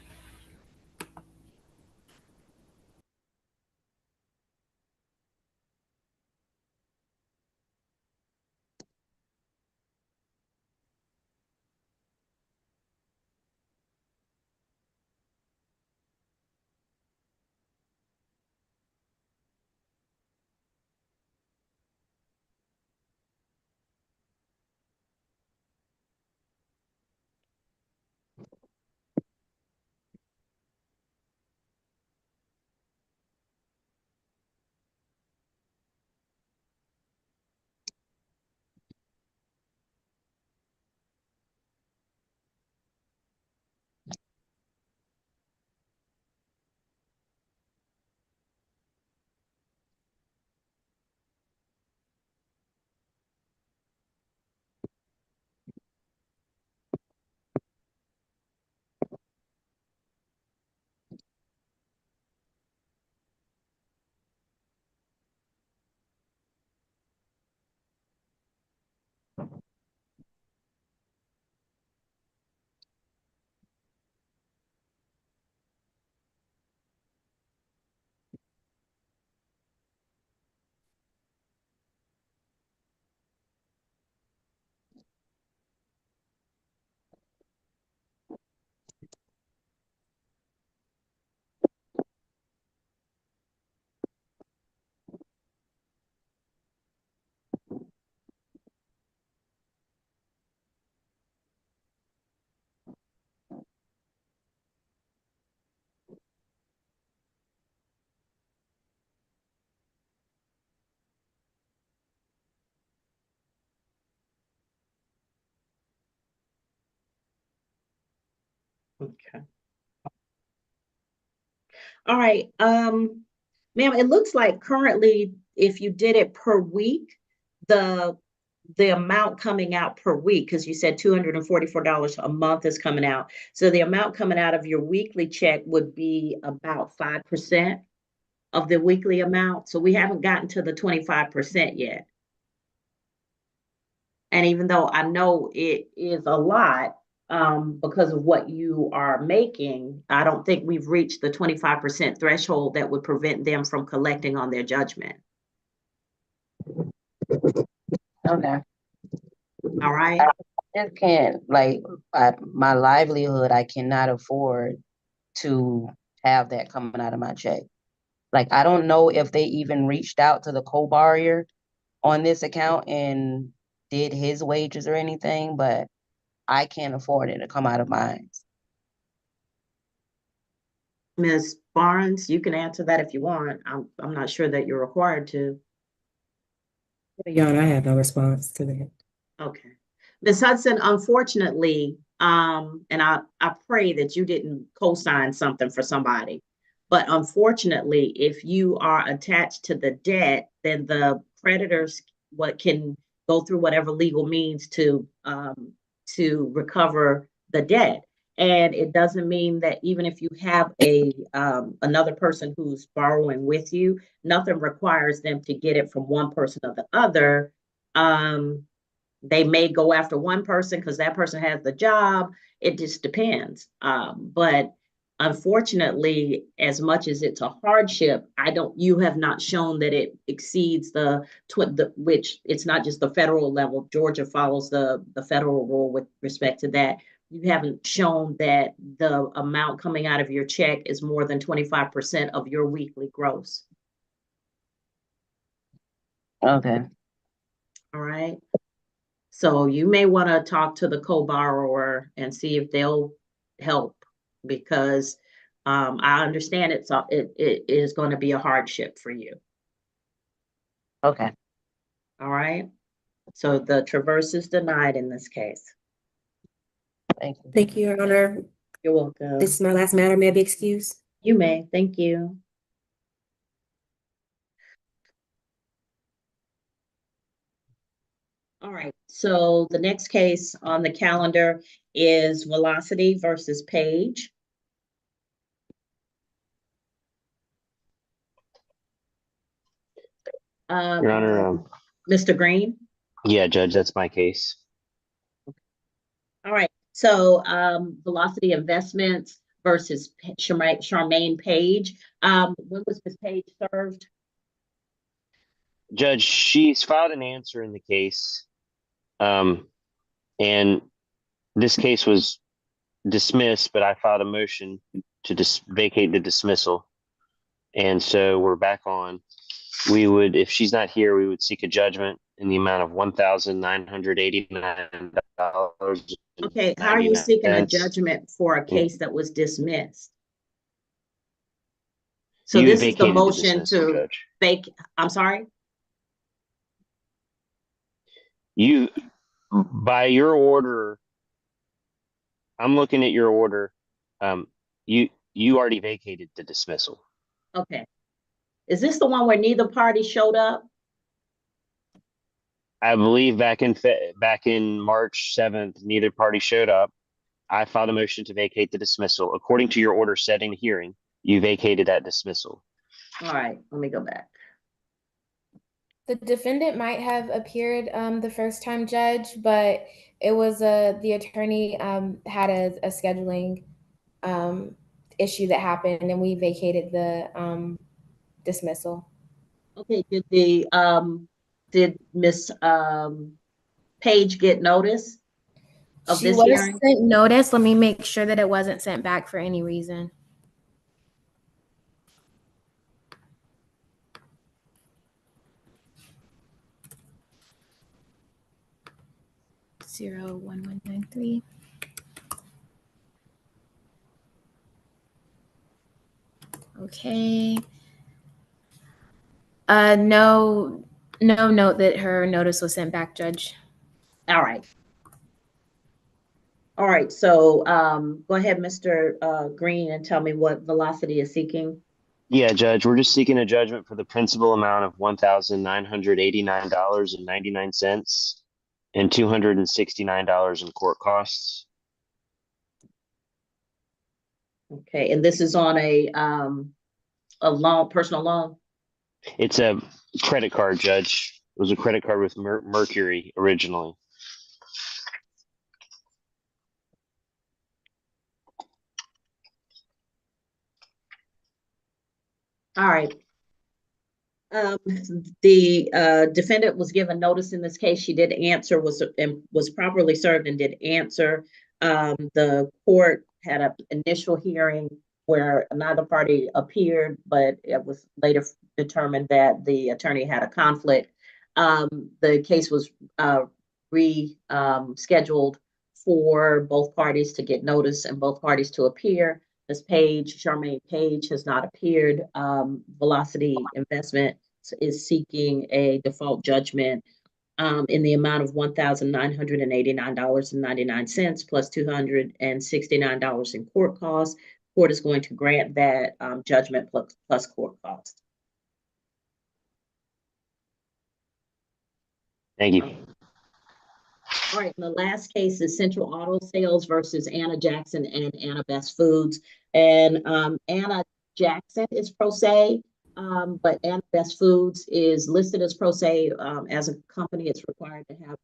Okay. All right. Ma'am, it looks like currently, if you did it per week, the the amount coming out per week, because you said $244 a month is coming out. So the amount coming out of your weekly check would be about 5% of the weekly amount. So we haven't gotten to the 25% yet. And even though I know it is a lot, because of what you are making, I don't think we've reached the 25% threshold that would prevent them from collecting on their judgment. Okay. All right. I just can't, like, my livelihood, I cannot afford to have that coming out of my check. Like, I don't know if they even reached out to the co-borrower on this account and did his wages or anything, but I can't afford it to come out of mine. Ms. Barnes, you can answer that if you want. I'm not sure that you're required to. Your Honor, I have no response to that. Okay. Ms. Hudson, unfortunately, and I pray that you didn't co-sign something for somebody, but unfortunately, if you are attached to the debt, then the creditors can go through whatever legal means to recover the debt. And it doesn't mean that even if you have another person who's borrowing with you, nothing requires them to get it from one person or the other. They may go after one person because that person has the job. It just depends. But unfortunately, as much as it's a hardship, you have not shown that it exceeds which it's not just the federal level. Georgia follows the federal rule with respect to that. You haven't shown that the amount coming out of your check is more than 25% of your weekly gross. Okay. All right. So you may want to talk to the co-borrower and see if they'll help, because I understand it is going to be a hardship for you. Okay. All right. So the traverse is denied in this case. Thank you. Thank you, Your Honor. You're welcome. This is my last matter. May I be excused? You may. Thank you. All right. So the next case on the calendar is Velocity versus Page. Your Honor, Mr. Green? yeah, Judge, that's my case. All right, so Velocity Investments versus Charmaine Page. When was Ms. Page served? Judge, she's filed an answer in the case, and this case was dismissed, but I filed a motion to vacate the dismissal. And so we're back on. We would, if she's not here, we would seek a judgment in the amount of $1,989. Okay, how are you seeking a judgment for a case that was dismissed? So You this is the vacated the motion dismissal, to Judge. I'm sorry? You, by your order, I'm looking at your order. You already vacated the dismissal. Okay. Is this the one where neither party showed up? I believe back in March 7th, neither party showed up. I filed a motion to vacate the dismissal. According to your order setting the hearing, you vacated that dismissal. All right, let me go back. The defendant might have appeared the first time, Judge, but it was the attorney had a scheduling issue that happened, and we vacated the dismissal. Okay, did Miss Page get notice of She this was hearing? sent notice. Let me make sure that it wasn't sent back for any reason. Zero 1193. Okay. No note that her notice was sent back, Judge. All right. All right, so go ahead, Mr. Green, and tell me what Velocity is seeking. Yeah, Judge, we're just seeking a judgment for the principal amount of $1,989.99 and $269 in court costs. Okay, and this is on a loan, personal loan? It's a credit card, Judge. It was a credit card with Mercury originally. All right. The defendant was given notice in this case. She did answer, was properly served and did answer. The court had an initial hearing where neither party appeared, but it was later determined that the attorney had a conflict. The case was rescheduled for both parties to get notice and both parties to appear. Ms. Page, Charmaine Page, has not appeared. Velocity Investment is seeking a default judgment in the amount of $1,989.99 plus $269 in court costs. Court is going to grant that judgment plus court costs. Thank you. All right, the last case is Central Auto Sales versus Anna Jackson and Anna Best Foods. And Anna Jackson is pro se, but Anna Best Foods is listed as pro se. As a company, it's required to have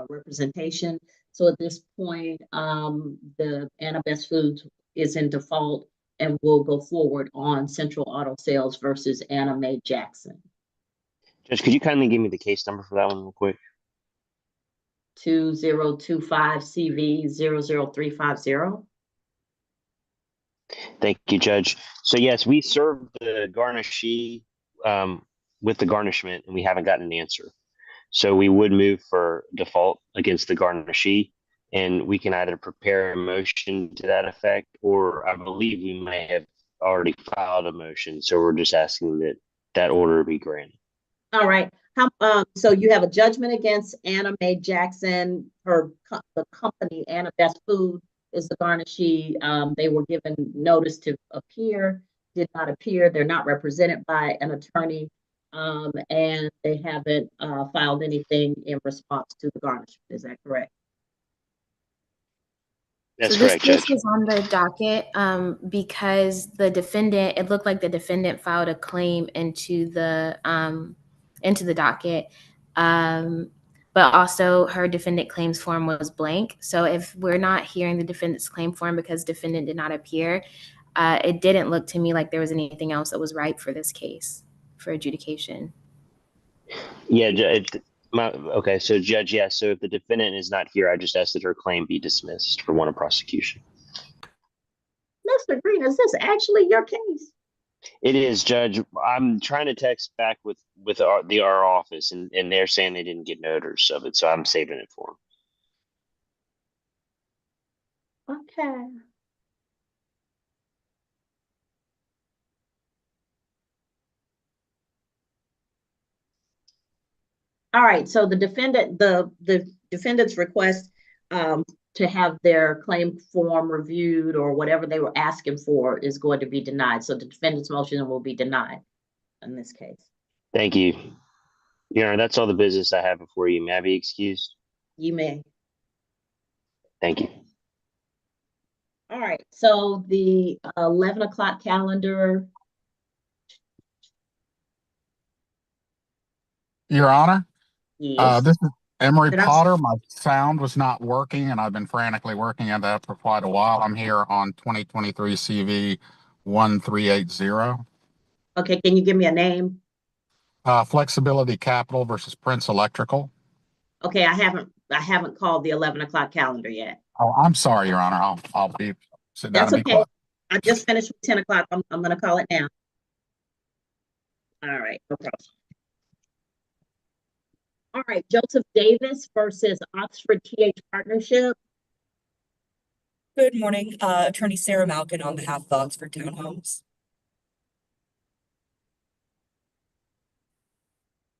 representation. So at this point, the Anna Best Foods is in default and will go forward on Central Auto Sales versus Anna Mae Jackson. Judge, could you kindly give me the case number for that one real quick? 2025CV00350. Thank you, Judge. So yes, we served the garnishee with the garnishment, and we haven't gotten an answer. So we would move for default against the garnishee, and we can either prepare a motion to that effect, or I believe we may have already filed a motion. So we're just asking that that order be granted. All right. So you have a judgment against Anna Mae Jackson. The company, Anna Best Food, is the garnishee. They were given notice to appear, did not appear. They're not represented by an attorney, and they haven't filed anything in response to the garnishment. Is that correct? That's so correct, this Judge. was on the docket because the defendant, it looked like the defendant filed a claim into the into the docket. But also her defendant claims form was blank. So if we're not hearing the defendant's claim form because defendant did not appear, it didn't look to me like there was anything else that was ripe for this case for adjudication. Yeah, okay, so Judge, yes. So if the defendant is not here, I just ask that her claim be dismissed for want of prosecution. Mr. Green, is this actually your case? It is, Judge. I'm trying to text back with our office, and they're saying they didn't get notice of it, so I'm saving it for them. Okay. All right, so the defendant's request to have their claim form reviewed or whatever they were asking for is going to be denied. So the defendant's motion will be denied in this case. Thank you. Your Honor, that's all the business I have before you. May I be excused? You may. Thank you. All right, so the 11 o'clock calendar. Your Honor, Yes. this is Emery Did I- Potter. My sound was not working, and I've been frantically working on that for quite a while. I'm here on 2023 CV 1380. Okay, can you give me a name? Flexibility Capital versus Prince Electrical. Okay, I haven't called the 11 o'clock calendar yet. Oh, I'm sorry, Your Honor. I'll be sit down That's and be okay. quiet. I just finished with 10 o'clock. I'm going to call it now. All right, no problem. All right, Joseph Davis versus Oxford TH Partnership. Good morning, Attorney Sarah Malkin on behalf of Oxford Townhomes.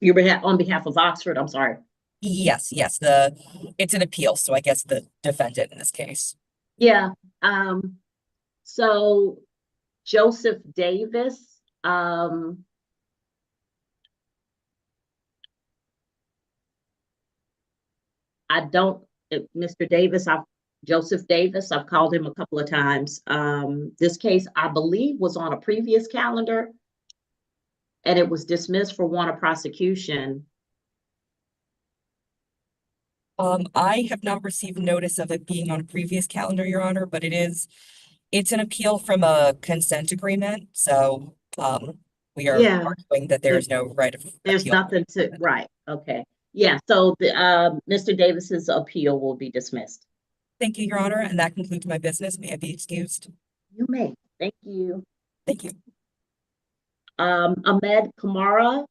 You're on behalf of Oxford, I'm sorry. Yes, it's an appeal, so I guess the defendant in this case. Yeah, so Joseph Davis, Mr. Davis, Joseph Davis, I've called him a couple of times. This case, I believe, was on a previous calendar and it was dismissed for want of prosecution. I have not received notice of it being on a previous calendar, Your Honor, but it's an appeal from a consent agreement, so we are arguing that there is no right of There's appeal. nothing to, right, okay. Yeah, so the Mr. Davis's appeal will be dismissed. Thank you, Your Honor, and that concludes my business. May I be excused? You may. Thank you. Thank you. Ahmed Kamara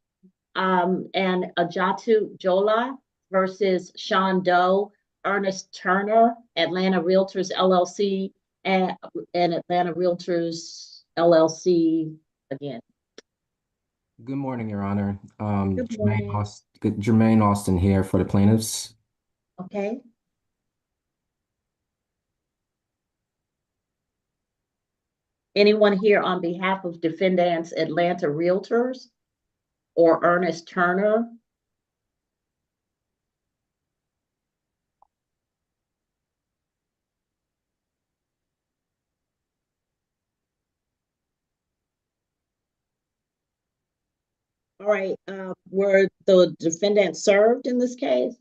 and Ajatu Jola versus Sean Doe, Ernest Turner, Atlanta Realtors LLC, and Atlanta Realtors LLC again. Good morning, Your Honor. Good morning. Jermaine Austin here for the plaintiffs. Okay. Anyone here on behalf of defendants Atlanta Realtors or Ernest Turner? All right, were the defendants served in this case?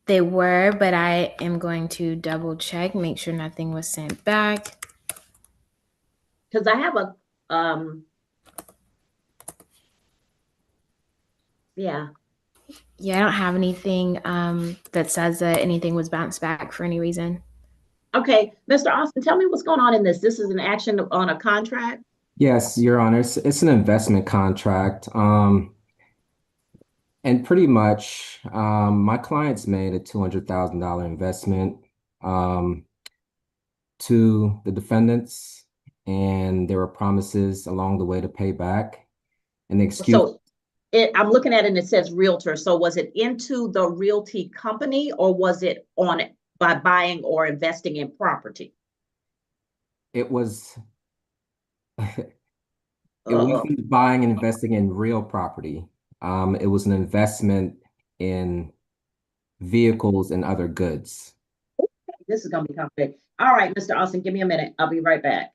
They were, but I am going to double check, make sure nothing was sent back. Because I have a, yeah. Yeah, I don't have anything that says that anything was bounced back for any reason. Okay, Mr. Austin, tell me what's going on in this. This is an action on a contract? Yes, Your Honor. It's an investment contract. And pretty much, my clients made a $200,000 investment to the defendants, and there were promises along the way to pay back. And the excuse. So I'm looking at it and it says realtor. So was it into the realty company or was it on it by buying or investing in property? It was. It wasn't buying and investing in real property. It was an investment in vehicles and other goods. This is going to be complicated. All right, Mr. Austin, give me a minute. I'll be right back.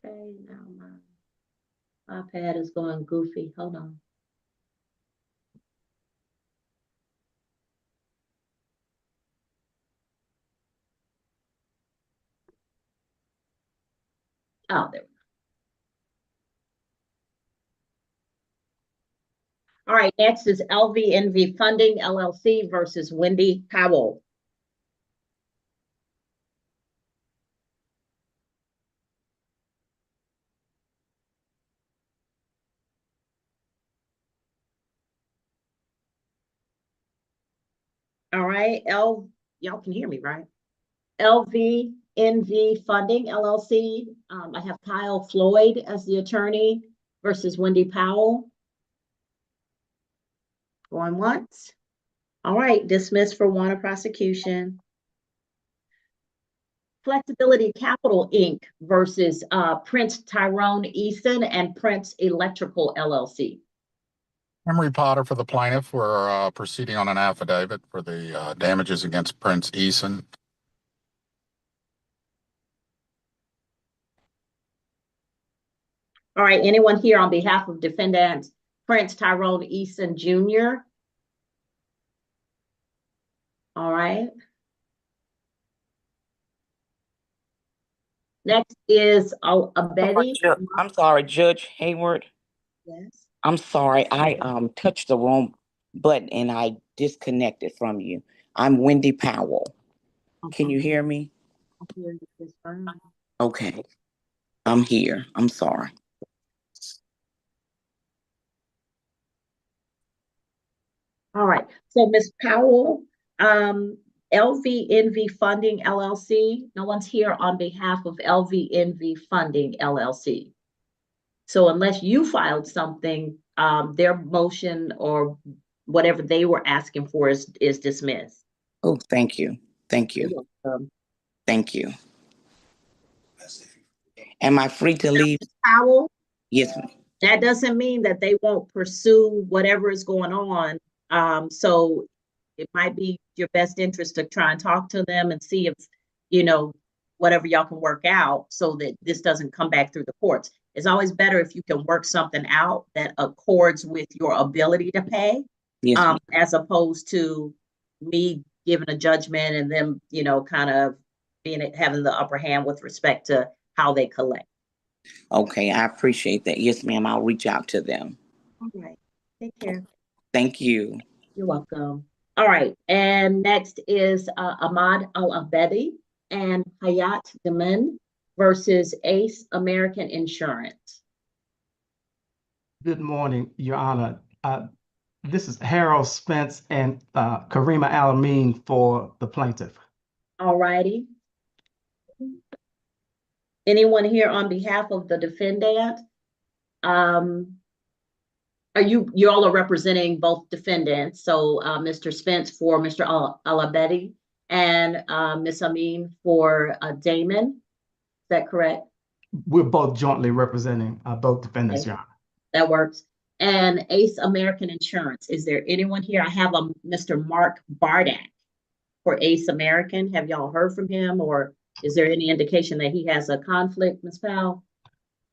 Okay, now my iPad is going goofy. Hold on. Oh, there we go. All right, next is LVNV Funding LLC versus Wendy Powell. All right, y'all can hear me, right? LVNV Funding LLC. I have Kyle Floyd as the attorney versus Wendy Powell. Going once. All right, dismissed for want of prosecution. Flexibility Capital Inc. versus Prince Tyrone Easton and Prince Electrical LLC. Henry Potter for the plaintiff. We're proceeding on an affidavit for the damages against Prince Eason. All right, anyone here on behalf of defendant Prince Tyrone Easton Jr.? All right. Next is Betty. I'm sorry, Judge Hayward. Yes. I'm sorry, I touched the wrong button and I disconnected from you. I'm Wendy Powell. Can you hear me? I hear you just fine. Okay, I'm here. I'm sorry. All right, so Ms. Powell, LVNV Funding LLC, no one's here on behalf of LVNV Funding LLC. So unless you filed something, their motion or whatever they were asking for is dismissed. Oh, thank you. Thank you. You're welcome. Thank you. Am I free to leave? Ms. Powell? Yes, ma'am. That doesn't mean that they won't pursue whatever is going on. So it might be your best interest to try and talk to them and see if, whatever y'all can work out so that this doesn't come back through the courts. It's always better if you can work something out that accords with your ability to pay, yes, as opposed to me giving a judgment and them, kind of having the upper hand with respect to how they collect. Okay, I appreciate that. Yes, ma'am, I'll reach out to them. All right, take care. Thank you. You're welcome. All right, and next is Ahmad Al-Abedi and Hayat Daman versus Ace American Insurance. Good morning, Your Honor. This is Harold Spence and Karima Alameen for the plaintiff. All righty. Anyone here on behalf of the defendant? You all are representing both defendants. So Mr. Spence for Mr. Al-Abedi and Ms. Amin for Damon. Is that correct? We're both jointly representing both defendants, Okay. Your Honor. That works. And Ace American Insurance. Is there anyone here? I have Mr. Mark Bardak for Ace American. Have y'all heard from him, or is there any indication that he has a conflict, Ms. Powell?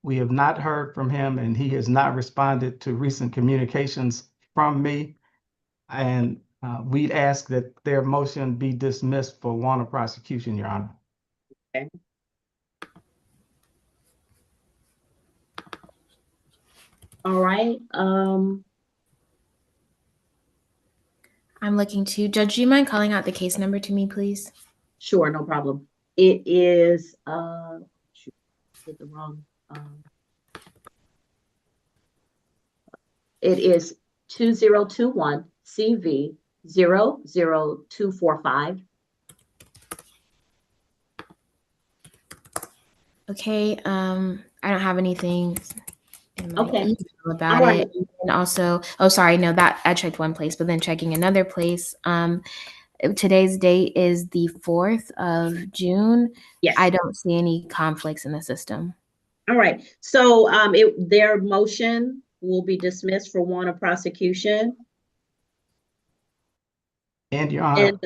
We have not heard from him, and he has not responded to recent communications from me. And we'd ask that their motion be dismissed for want of prosecution, Your Honor. Okay. All right. I'm looking to Judge. Do you mind calling out the case number to me, please? Sure, no problem. It is shoot, hit the wrong. It is 2021 CV 00245. Okay. I don't have anything in my Okay. email about it. And also, oh, sorry, no, that I checked one place, but then checking another place. Today's date is the 4th of June. Yes. I don't see any conflicts in the system. All right. So their motion will be dismissed for want of prosecution. And Your Honor.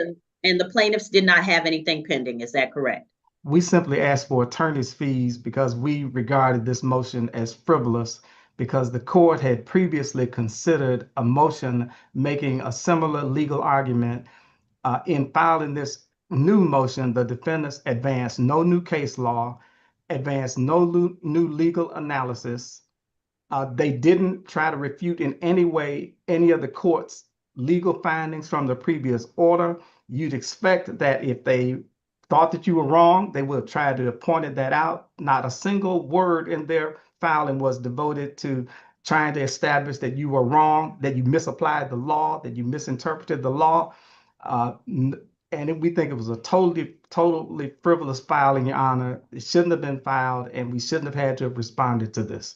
And the plaintiffs did not have anything pending. Is that correct? We simply asked for attorney's fees because we regarded this motion as frivolous because the court had previously considered a motion making a similar legal argument. In filing this new motion, the defendants advanced no new case law, advanced no new legal analysis. They didn't try to refute in any way any of the court's legal findings from the previous order. You'd expect that if they thought that you were wrong, they would have tried to have pointed that out. Not a single word in their filing was devoted to trying to establish that you were wrong, that you misapplied the law, that you misinterpreted the law. And we think it was a totally frivolous filing, Your Honor. It shouldn't have been filed, and we shouldn't have had to have responded to this.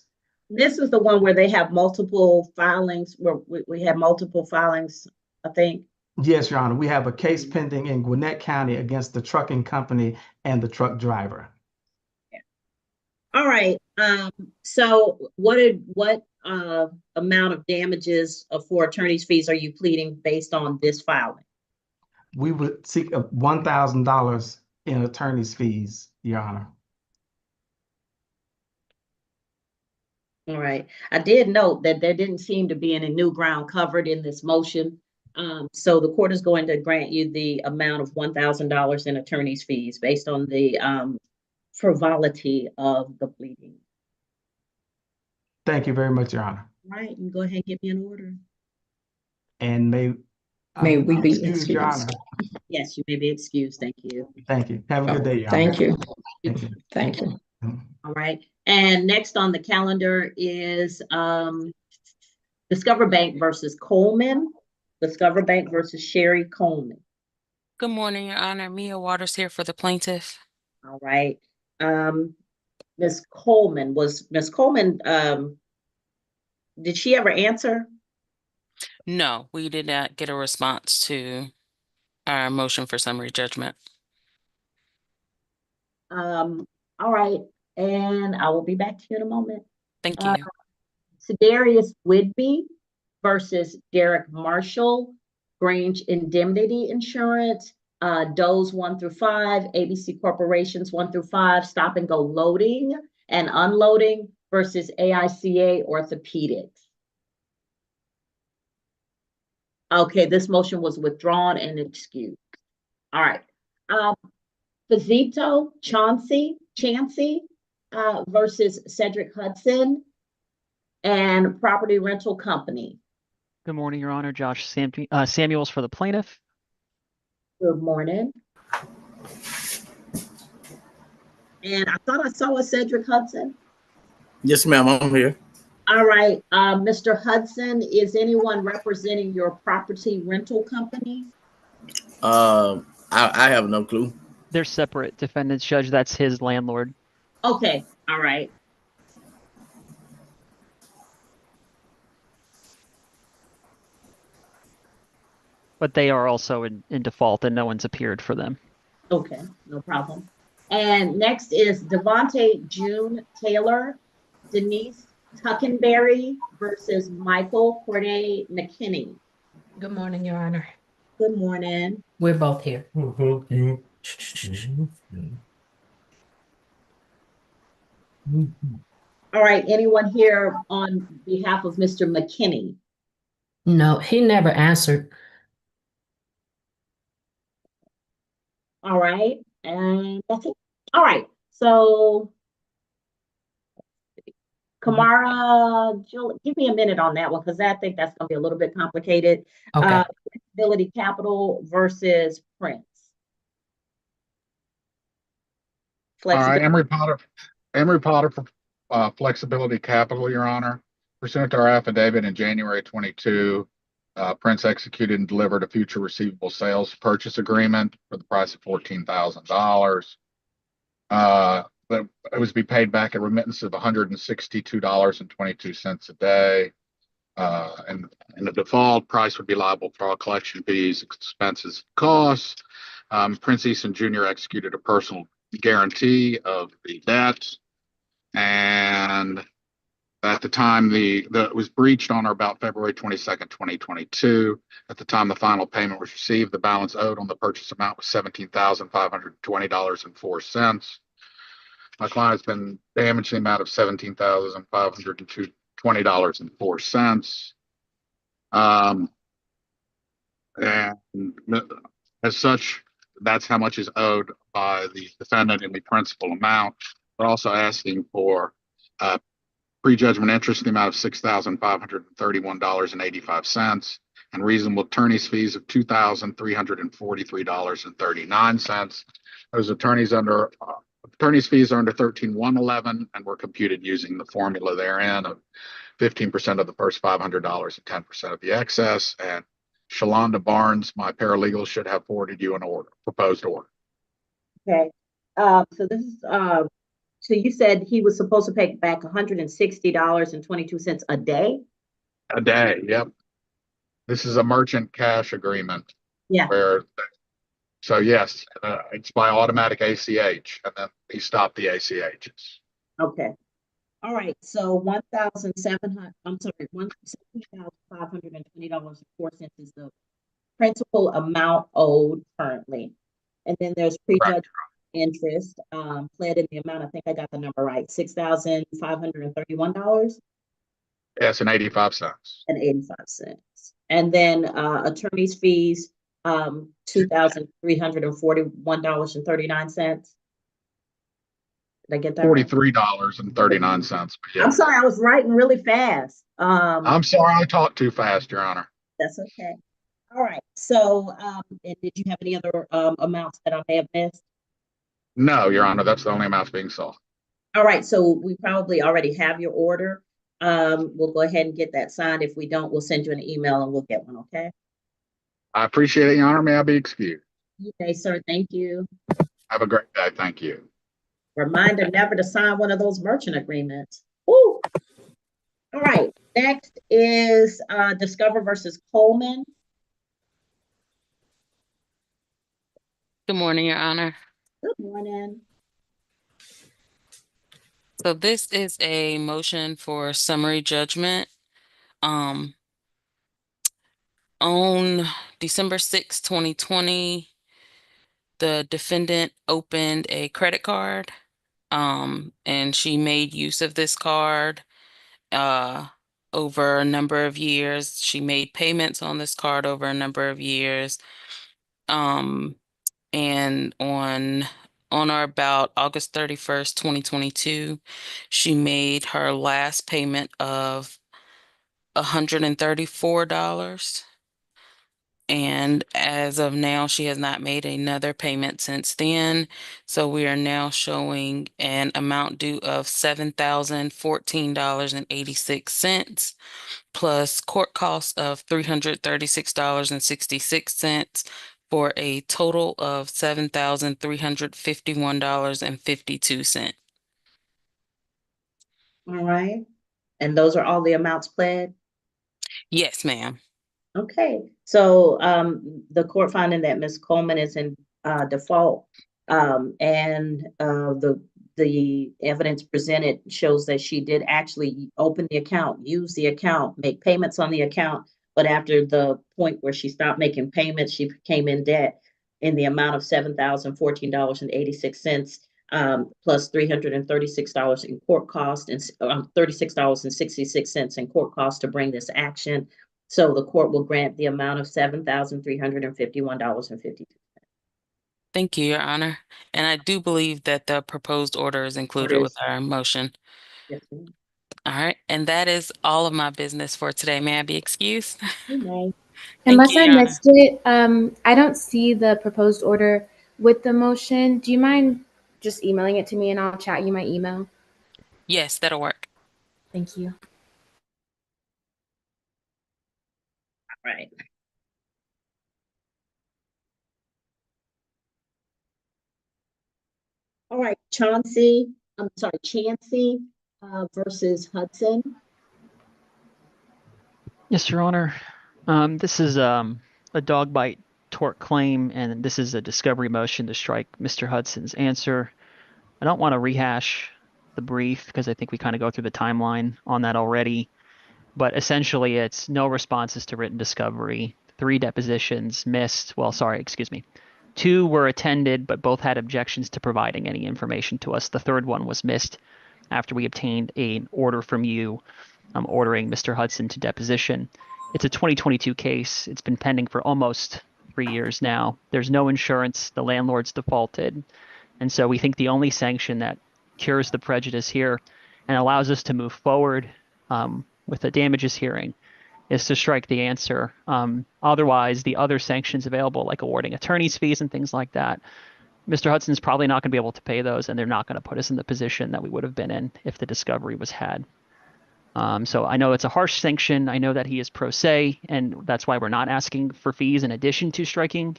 This is the one where they have multiple filings, where we have multiple filings, I think. Yes, Your Honor. We have a case pending in Gwinnett County against the trucking company and the truck driver. All right. So what amount of damages for attorney's fees are you pleading based on this filing? We would seek $1,000 in attorney's fees, Your Honor. All right. I did note that there didn't seem to be any new ground covered in this motion. So the court is going to grant you the amount of $1,000 in attorney's fees based on the frivolity of the pleading. Thank you very much, Your Honor. All right, and go ahead and give me an order. And may we be excused, Your Honor. Yes, you may be excused. Thank you. Thank you. Have a good day, Your Honor. Thank you. Thank you. Thank you. All right. And next on the calendar is Discover Bank versus Coleman. Discover Bank versus Sherry Coleman. Good morning, Your Honor. Mia Waters here for the plaintiff. All right. Ms. Coleman, did she ever answer? No, we did not get a response to our motion for summary judgment. All right. And I will be back to you in a moment. Thank you. Sedarius Whidbey versus Derek Marshall, Grange Indemnity Insurance, Doe's 1 through 5, ABC Corporations 1 through 5, Stop and Go Loading and Unloading versus AICA Orthopedics. Okay, this motion was withdrawn and excused. All right. Fazito Chancey versus Cedric Hudson and Property Rental Company. Good morning, Your Honor. Josh Samuels for the plaintiff. Good morning. And I thought I saw a Cedric Hudson. Yes, ma'am, I'm here. All right, Mr. Hudson, is anyone representing your property rental company? I have no clue. They're separate defendants, Judge. That's his landlord. Okay, all right. But they are also in default and no one's appeared for them. Okay, no problem. And next is Devontae June Taylor, Denise Tuckenberry versus Michael Corday McKinney. Good morning, Your Honor. Good morning. We're both here. All right, anyone here on behalf of Mr. McKinney? No, he never answered. All right, and that's it. All right, so Kamara, give me a minute on that one because I think that's going to be a little bit complicated. Okay. Flexibility Capital versus Prince. All right, Emery Potter for Flexibility Capital, Your Honor. Pursuant to our affidavit in January 22, Prince executed and delivered a future receivable sales purchase agreement for the price of $14,000. But it was to be paid back a remittance of $162.22 a day. And the default price would be liable for all collection fees, expenses, costs. Prince Easton Jr. executed a personal guarantee of the debt. And that At the time, it was breached on or about February 22nd, 2022. At the time the final payment was received, the balance owed on the purchase amount was $17,520.04. My client's been damaged in the amount of $17,520.04. And as such, that's how much is owed by the defendant in the principal amount. We're also asking for prejudgment interest in the amount of $6,531.85 and reasonable attorney's fees of $2,343.39. Those attorneys fees are under 13-111 and were computed using the formula therein of 15% of the first $500 and 10% of the excess. And Shalonda Barnes, my paralegal, should have forwarded you an proposed order. Okay. So this is so you said he was supposed to pay back $160.22 a day? A day, yep. This is a merchant cash agreement. Yeah. So yes, it's by automatic ACH, and then he stopped the ACHs. Okay. All right. So $117,520.04 is the principal amount owed currently. And then there's prejudgment interest, pled in the amount, I think I got the number right, $6,531. Yes, and 85 cents. And 85 cents. And then attorney's fees, $2,341.39. Did I get that right? $43.39. Yeah. I'm sorry, I was writing really fast. I'm sorry, I talked too fast, Your Honor. That's okay. All right. So, and did you have any other amounts that I may have missed? No, Your Honor, that's the only amounts being sold. All right. So we probably already have your order. We'll go ahead and get that signed. If we don't, we'll send you an email and we'll get one. Okay. I appreciate it, Your Honor. May I be excused? Okay, sir. Thank you. Have a great day. Thank you. Reminder never to sign one of those merchant agreements. Woo. All right. Next is Discover versus Coleman. Good morning, Your Honor. Good morning. So this is a motion for summary judgment. On December 6, 2020, the defendant opened a credit card, and she made use of this card over a number of years. She made payments on this card over a number of years. And on or about August 31st, 2022, she made her last payment of $134. And as of now, she has not made another payment since then. So we are now showing an amount due of $7,014.86 plus court costs of $336.66 for a total of $7,351.52. All right. And those are all the amounts pled? Yes, ma'am. Okay. So the court finding that Ms. Coleman is in default, and the evidence presented shows that she did actually open the account, use the account, make payments on the account, but after the point where she stopped making payments, she became in debt in the amount of $7,014.86, plus $336 in court cost and $36.66 in court cost to bring this action. So the court will grant the amount of $7,351.52. Thank you, Your Honor. And I do believe that the proposed order is included with our motion. Yes, ma'am. All right. And that is all of my business for today. May I be excused? You may. Unless you, I Your Honor. missed it, I don't see the proposed order with the motion. Do you mind just emailing it to me and I'll chat you my email? Yes, that'll work. Thank you. All right. All right, Chancey versus Hudson. Yes, Your Honor. This is a dog bite tort claim, and this is a discovery motion to strike Mr. Hudson's answer. I don't want to rehash the brief because I think we kind of go through the timeline on that already. But essentially, it's no responses to written discovery, 3 depositions missed. Well, sorry, excuse me. 2 were attended, but both had objections to providing any information to us. The 3rd one was missed after we obtained an order from you ordering Mr. Hudson to deposition. It's a 2022 case. It's been pending for almost 3 years now. There's no insurance. The landlord's defaulted. And so we think the only sanction that cures the prejudice here and allows us to move forward with a damages hearing is to strike the answer. Otherwise, the other sanctions available, like awarding attorney's fees and things like that, Mr. Hudson's probably not going to be able to pay those, and they're not going to put us in the position that we would have been in if the discovery was had. So I know it's a harsh sanction. I know that he is pro se, and that's why we're not asking for fees in addition to striking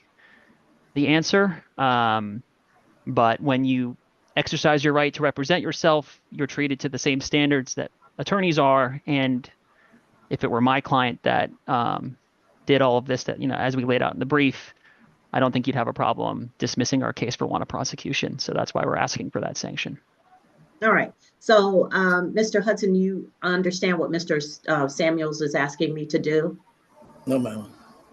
the answer. But when you exercise your right to represent yourself, you're treated to the same standards that attorneys are. And if it were my client that did all of this, that, as we laid out in the brief, I don't think you'd have a problem dismissing our case for want of prosecution. So that's why we're asking for that sanction. All right. So, Mr. Hudson, you understand what Mr. Samuels is asking me to do? No, ma'am.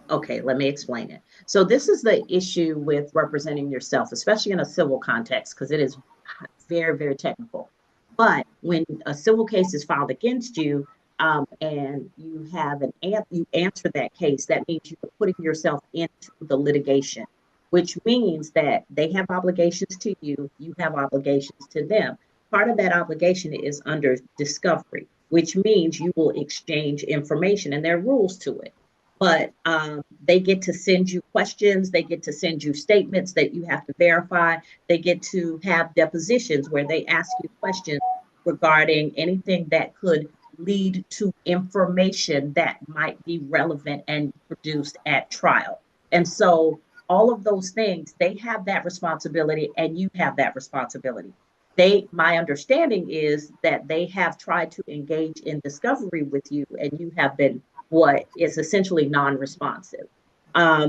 Okay, let me explain it. So this is the issue with representing yourself, especially in a civil context, because it is very, very technical. But when a civil case is filed against you, and you have you answer that case, that means you're putting yourself into the litigation, which means that they have obligations to you, you have obligations to them. Part of that obligation is under discovery, which means you will exchange information, and there are rules to it. But they get to send you questions, they get to send you statements that you have to verify, they get to have depositions where they ask you questions regarding anything that could lead to information that might be relevant and produced at trial. And so all of those things, they have that responsibility and you have that responsibility. My understanding is that they have tried to engage in discovery with you and you have been what is essentially non-responsive.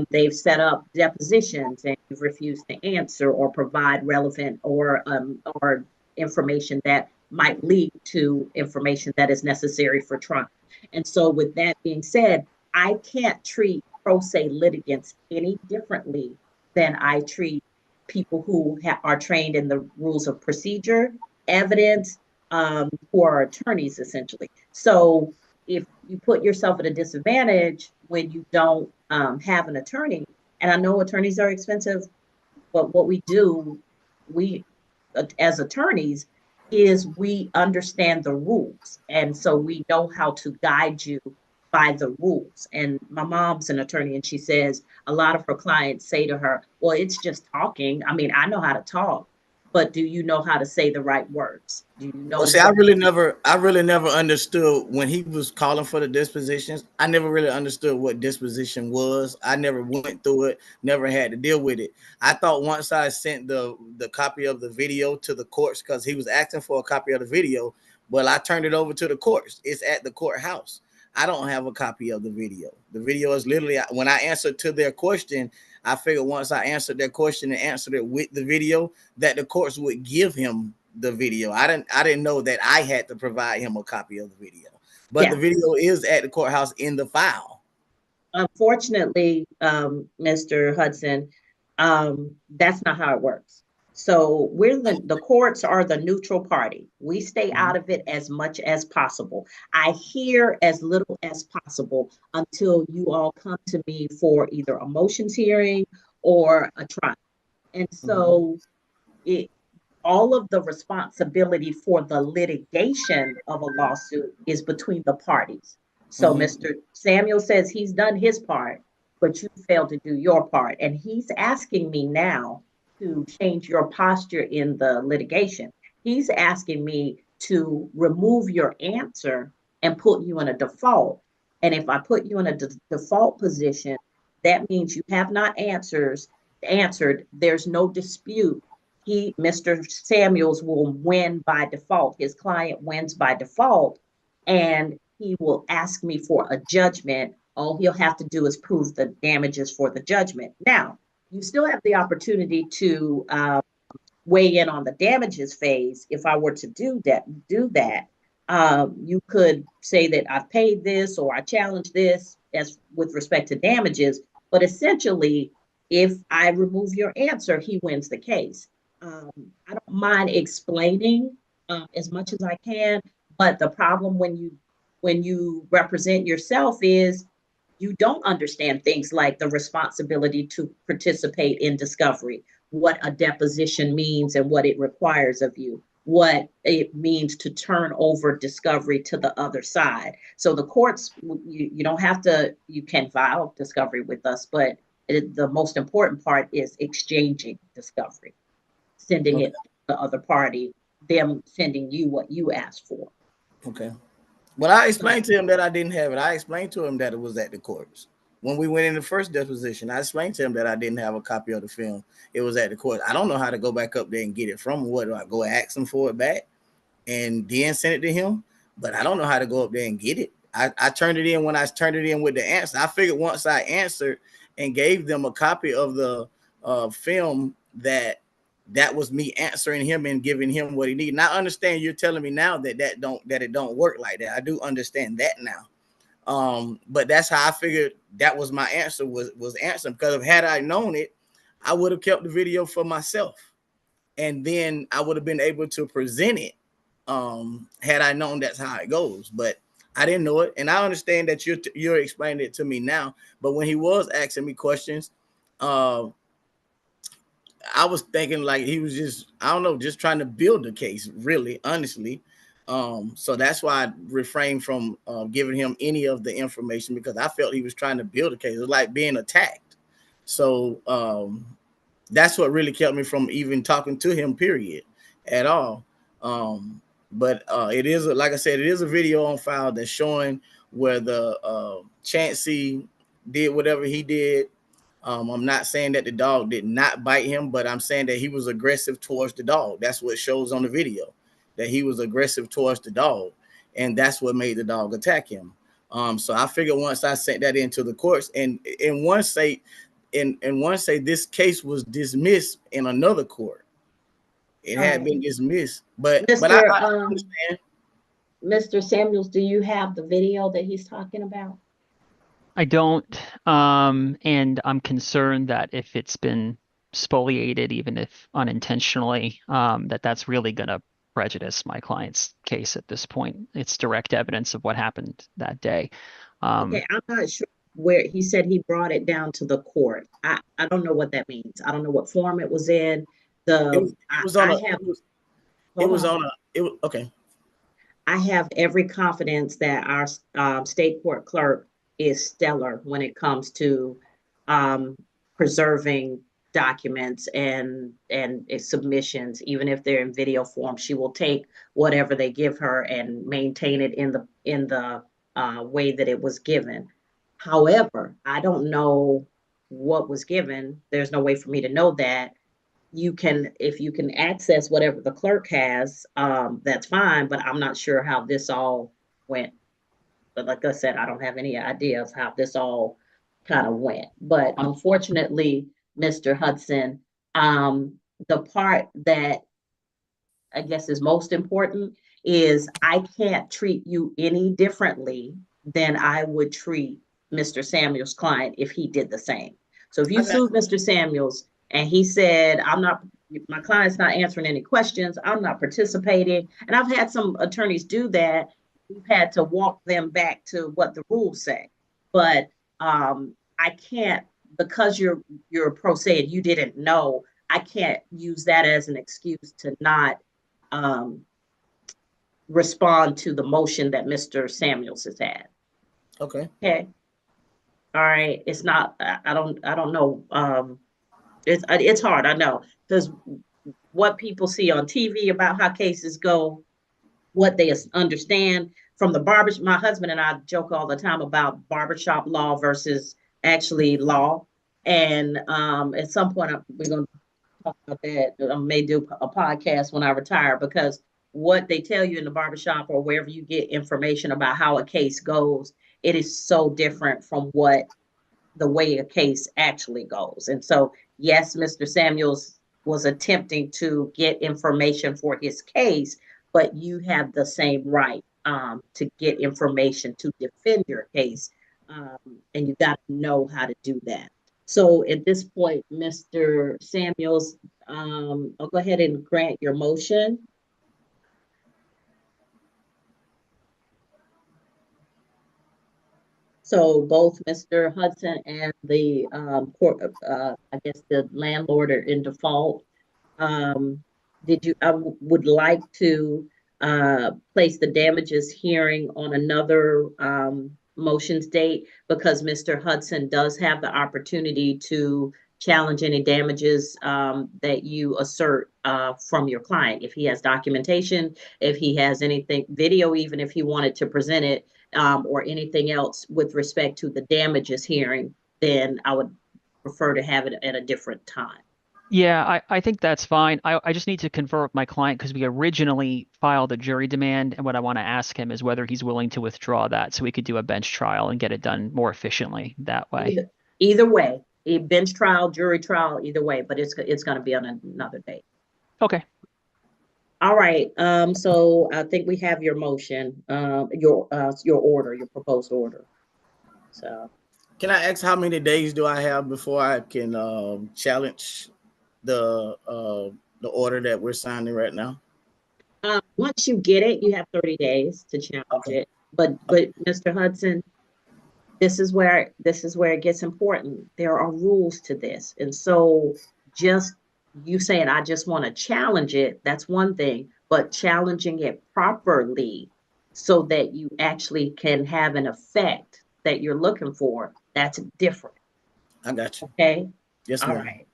They've set up depositions and you've refused to answer or provide relevant or information that might lead to information that is necessary for trial. And so with that being said, I can't treat pro se litigants any differently than I treat people who are trained in the rules of procedure, evidence, who are attorneys essentially. So if you put yourself at a disadvantage when you don't have an attorney, and I know attorneys are expensive, but what we do, we as attorneys, is we understand the rules. And so we know how to guide you by the rules. And my mom's an attorney and she says a lot of her clients say to her, well, it's just talking. I mean, I know how to talk, but do you know how to say the right words? Do you know? Well, see, I really never understood when he was calling for the dispositions. I never really understood what disposition was. I never went through it, never had to deal with it. I thought once I sent the copy of the video to the courts, because he was asking for a copy of the video, well, I turned it over to the courts. It's at the courthouse. I don't have a copy of the video. The video is literally, when I answered to their question, I figured once I answered their question and answered it with the video, that the courts would give him the video. I didn't know that I had to provide him a copy of the video, but the video is at the courthouse in the file. Unfortunately, Mr. Hudson, that's not how it works. So the courts are the neutral party. We stay out of it as much as possible. I hear as little as possible until you all come to me for either a motions hearing or a trial. And so all of the responsibility for the litigation of a lawsuit is between the parties. So Mr. Samuel says he's done his part, but you failed to do your part. And he's asking me now to change your posture in the litigation. He's asking me to remove your answer and put you in a default. And if I put you in a default position, that means you have not answered. There's no dispute. Mr. Samuels will win by default. His client wins by default, and he will ask me for a judgment. All he'll have to do is prove the damages for the judgment. Now, you still have the opportunity to weigh in on the damages phase, if I were to do that, you could say that I've paid this or I challenge this as with respect to damages. But essentially, if I remove your answer, he wins the case. I don't mind explaining as much as I can, but the problem when you represent yourself is you don't understand things like the responsibility to participate in discovery, what a deposition means and what it requires of you, what it means to turn over discovery to the other side. So the courts, you don't have to, you can file discovery with us, but the most important part is exchanging discovery, sending it to the other party, them sending you what you asked for. Okay. Well, I explained to him that I didn't have it. I explained to him that it was at the courts. When we went in the first deposition, I explained to him that I didn't have a copy of the film. It was at the court. I don't know how to go back up there and get it from him. What do I go ask him for it back and then send it to him? But I don't know how to go up there and get it. I turned it in when I turned it in with the answer. I figured once I answered and gave them a copy of the film that was me answering him and giving him what he needed. And I understand you're telling me now that it don't work like that. I do understand that now. But that's how I figured that was my answer was answered, because if had I known it, I would have kept the video for myself, and then I would have been able to present it had I known that's how it goes. But I didn't know it, and I understand that you're explaining it to me now. But when he was asking me questions, I was thinking like he was just, I don't know, just trying to build the case, really, honestly. So that's why I refrained from giving him any of the information, because I felt he was trying to build a case. It was like being attacked. So that's what really kept me from even talking to him, period, at all. But it is, like I said, it is a video on file that's showing where the Chancey did whatever he did. I'm not saying that the dog did not bite him, but I'm saying that he was aggressive towards the dog. That's what shows on the video, that he was aggressive towards the dog, and that's what made the dog attack him. So I figured once I sent that into the courts, and one say this case was dismissed in another court. It had been dismissed, but I understand. Mr. Samuels, do you have the video that he's talking about? I don't, and I'm concerned that if it's been spoliated, even if unintentionally, that's really going to prejudice my client's case at this point. It's direct evidence of what happened that day. Okay, I'm not sure where he said he brought it down to the court. I don't know what that means. I don't know what form it was in. Okay. I have every confidence that our state court clerk is stellar when it comes to preserving documents and submissions. Even if they're in video form, she will take whatever they give her and maintain it in the way that it was given. However, I don't know what was given. There's no way for me to know that. If you can access whatever the clerk has, that's fine, but I'm not sure how this all went. But like I said, I don't have any idea of how this all kind of went. But unfortunately, Mr. Hudson, the part that I guess is most important is I can't treat you any differently than I would treat Mr. Samuels' client if he did the same. So if you sued Mr. Samuels and he said, my client's not answering any questions, I'm not participating, and I've had some attorneys do that, we've had to walk them back to what the rules say. But I can't, because you're pro se and you didn't know, I can't use that as an excuse to not respond to the motion that Mr. Samuels has had. Okay. Okay. All right. It's not, I don't know. It's hard, I know, because what people see on TV about how cases go, what they understand from the barbershop. My husband and I joke all the time about barbershop law versus actually law. And at some point, we're going to talk about that. I may do a podcast when I retire, because what they tell you in the barbershop or wherever you get information about how a case goes, it is so different from the way a case actually goes. And so, yes, Mr. Samuels was attempting to get information for his case, but you have the same right to get information to defend your case. And you got to know how to do that. So at this point, Mr. Samuels, I'll go ahead and grant your motion. So both Mr. Hudson and the court, I guess the landlord are in default. I would like to place the damages hearing on another motions date, because Mr. Hudson does have the opportunity to challenge any damages that you assert from your client. If he has documentation, if he has anything, video, even if he wanted to present it, or anything else with respect to the damages hearing, then I would prefer to have it at a different time. Yeah, I think that's fine. I just need to confer with my client because we originally filed a jury demand, and what I want to ask him is whether he's willing to withdraw that so we could do a bench trial and get it done more efficiently that way. Either way, a bench trial, jury trial, either way, but it's going to be on another date. Okay. All right. So I think we have your motion, your order, your proposed order. So can I ask how many days do I have before I can challenge the order that we're signing right now? Once you get it, you have 30 days to challenge it. But Mr. Hudson, this is where it gets important. There are rules to this, and so just you saying I just want to challenge it, that's one thing, but challenging it properly so that you actually can have an effect that you're looking for, that's different. I got you. Okay. Yes, all ma'am. right.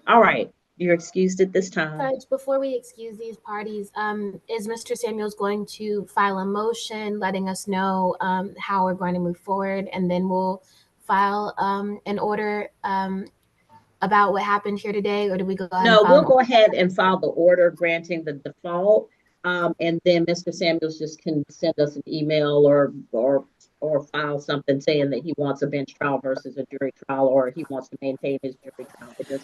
All right. You're excused at this time. Judge, before we excuse these parties, is Mr. Samuels going to file a motion letting us know how we're going to move forward, and then we'll file an order about what happened here today, or do we go ahead? No, we'll go ahead and file the order granting the default, and then Mr. Samuels just can send us an email or file something saying that he wants a bench trial versus a jury trial, or he wants to maintain his jury trial.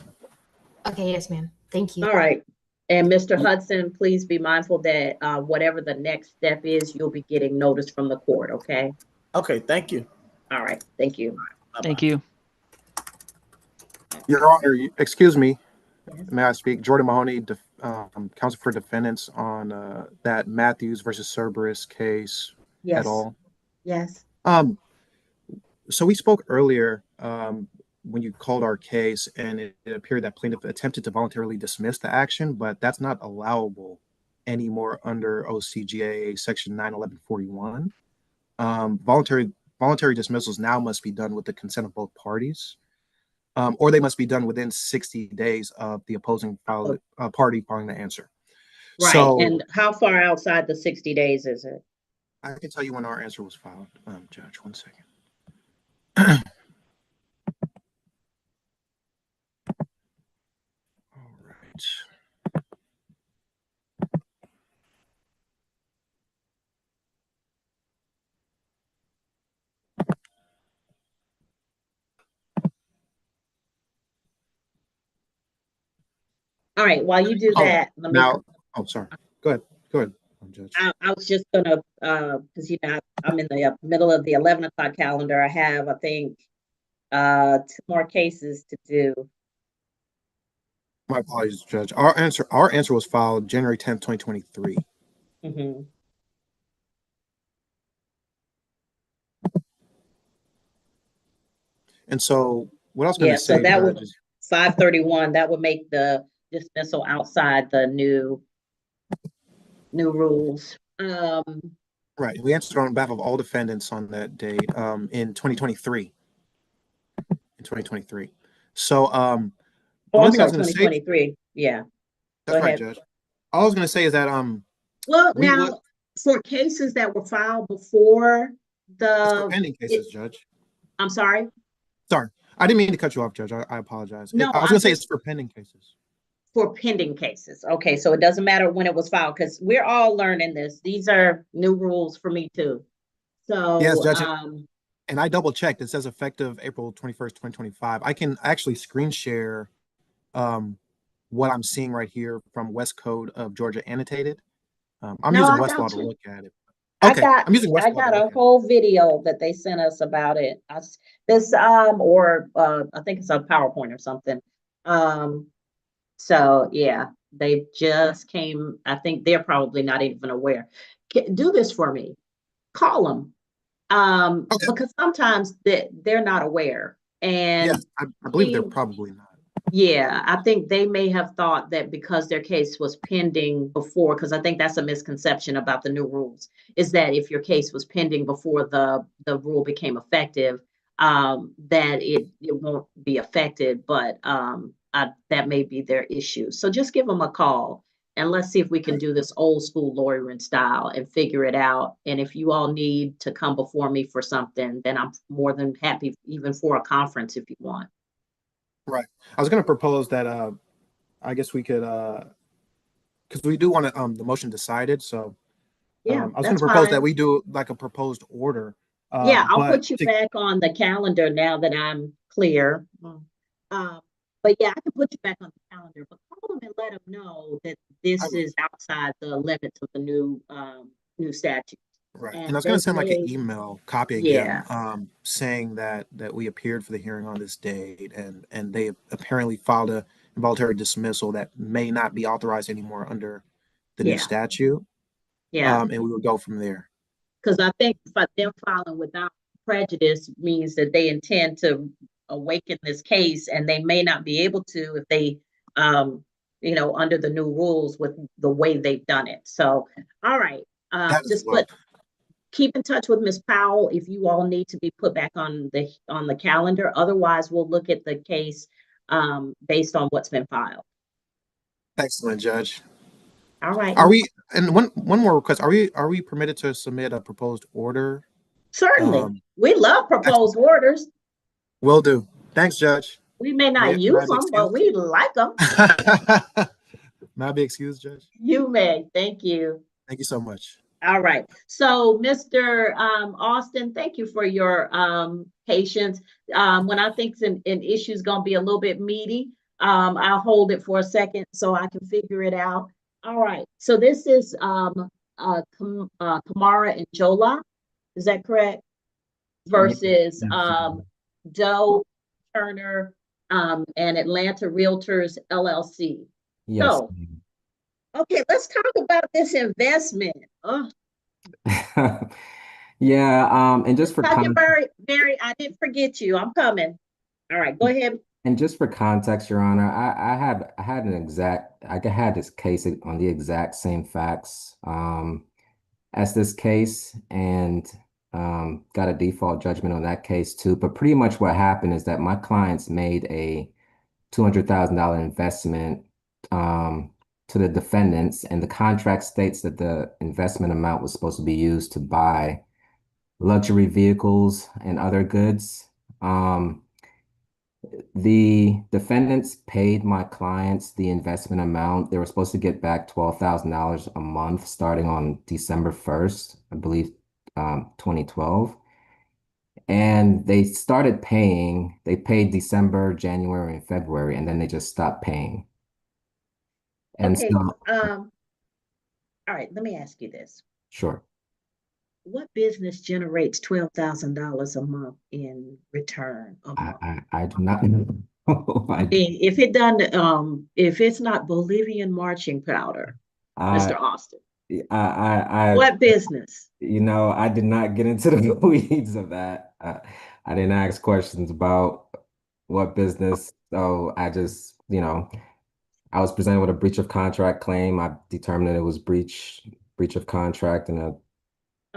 Okay, yes, ma'am. Thank you. All right. And Mr. Hudson, please be mindful that whatever the next step is, you'll be getting notice from the court, okay? Okay, thank you. All right, thank you. Thank you. Your Honor, excuse me, may I speak? Jordan Mahoney, counsel for defendants on that Matthews versus Cerberus case at all. Yes. So we spoke earlier when you called our case, and it appeared that plaintiff attempted to voluntarily dismiss the action, but that's not allowable anymore under OCGA section 91141. Voluntary dismissals now must be done with the consent of both parties, or they must be done within 60 days of the opposing party filing the answer. Right. So, and how far outside the 60 days is it? I can tell you when our answer was filed, Judge. 1 second. All right. All right, while you do that, let me. Oh, sorry. Go ahead. Go ahead, Judge. I was just gonna, because I'm in the middle of the 11 o'clock calendar. I have, I think, 2 more cases to do. My apologies, Judge. Our answer was filed January 10th, 2023. Mm-hmm. And so what I was going to say, so that Judge, would 531. That would make the dismissal outside the new rules. Right. We answered on behalf of all defendants on that date in 2023. In 2023. So I'm sorry, 2023. Yeah. That's right, Judge. All I was going to say is that well, for cases that were filed before the pending cases, Judge. I'm sorry. Sorry, I didn't mean to cut you off, Judge. I apologize. No, I was going to say it's for pending cases. For pending cases. Okay, so it doesn't matter when it was filed, because we're all learning this. These are new rules for me too. So yes, Judge. And I double checked. It says effective April 21st, 2025. I can actually screen share what I'm seeing right here from West Code of Georgia annotated. I'm No, using I Westlaw got to you. look at it. I Okay, got I'm using I Westlaw to got look a at it. whole video that they sent us about it. This or I think it's a PowerPoint or something. So yeah, they just came. I think they're probably not even aware. Do this for me. Call them. Because sometimes they're not aware. And Yes, I believe they're probably not. yeah, I think they may have thought that because their case was pending before, because I think that's a misconception about the new rules, is that if your case was pending before the rule became effective, that it won't be affected, but that may be their issue. So just give them a call and let's see if we can do this old school lawyering style and figure it out. And if you all need to come before me for something, then I'm more than happy, even for a conference if you want. Right. I was going to propose that I guess we could because we do want to the motion decided. So Yeah, I was going to that's propose that fine. we do like a proposed order. Yeah, I'll But put you back on the calendar now that I'm clear. But yeah, I can put you back on the calendar, but call them and let them know that this is outside the limits of the new statute. right. And I And was going they to send like an may, email copying him yeah, saying that we appeared for the hearing on this date and they apparently filed a involuntary dismissal that may not be authorized anymore under the new yeah, statute. yeah. And we would go from there. Because I think them filing without prejudice means that they intend to awaken this case, and they may not be able to if they, under the new rules with the way they've done it. So, all right, That as just well. keep in touch with Ms. Powell if you all need to be put back on the calendar. Otherwise, we'll look at the case based on what's been filed. Excellent, Judge. All right. Are we, and one more request, are we permitted to submit a proposed order? Certainly. We love proposed orders. Will do. Thanks, Judge. We may May not I use be them, but we like them. May I be excused, Judge? You may. Thank you. Thank you so much. All right. So, Mr. Austin, thank you for your patience. When I think an issue is going to be a little bit meaty, I'll hold it for a second so I can figure it out. All right. So this is Kamara and Jola. Is that correct? Versus Doe Turner and Atlanta Realtors LLC. Yes. So, okay, let's talk about this investment. Oh. Yeah, and just for Barry, I didn't forget you. I'm coming. All right, go ahead. And just for context, Your Honor, I had this case on the exact same facts as this case and got a default judgment on that case too. But pretty much what happened is that my clients made a $200,000 investment to the defendants, and the contract states that the investment amount was supposed to be used to buy luxury vehicles and other goods. The defendants paid my clients the investment amount. They were supposed to get back $12,000 a month starting on December 1st, I believe, 2012. And they started paying. They paid December, January, and February, and then they just stopped paying. And okay, so, all right, let me ask you this. sure. What business generates $12,000 a month in return? I do not know. I mean, if it's not Bolivian marching powder, Mr. Austin, what business? I did not get into the weeds of that. I didn't ask questions about what business. So I just, I was presented with a breach of contract claim. I determined that it was breach of contract and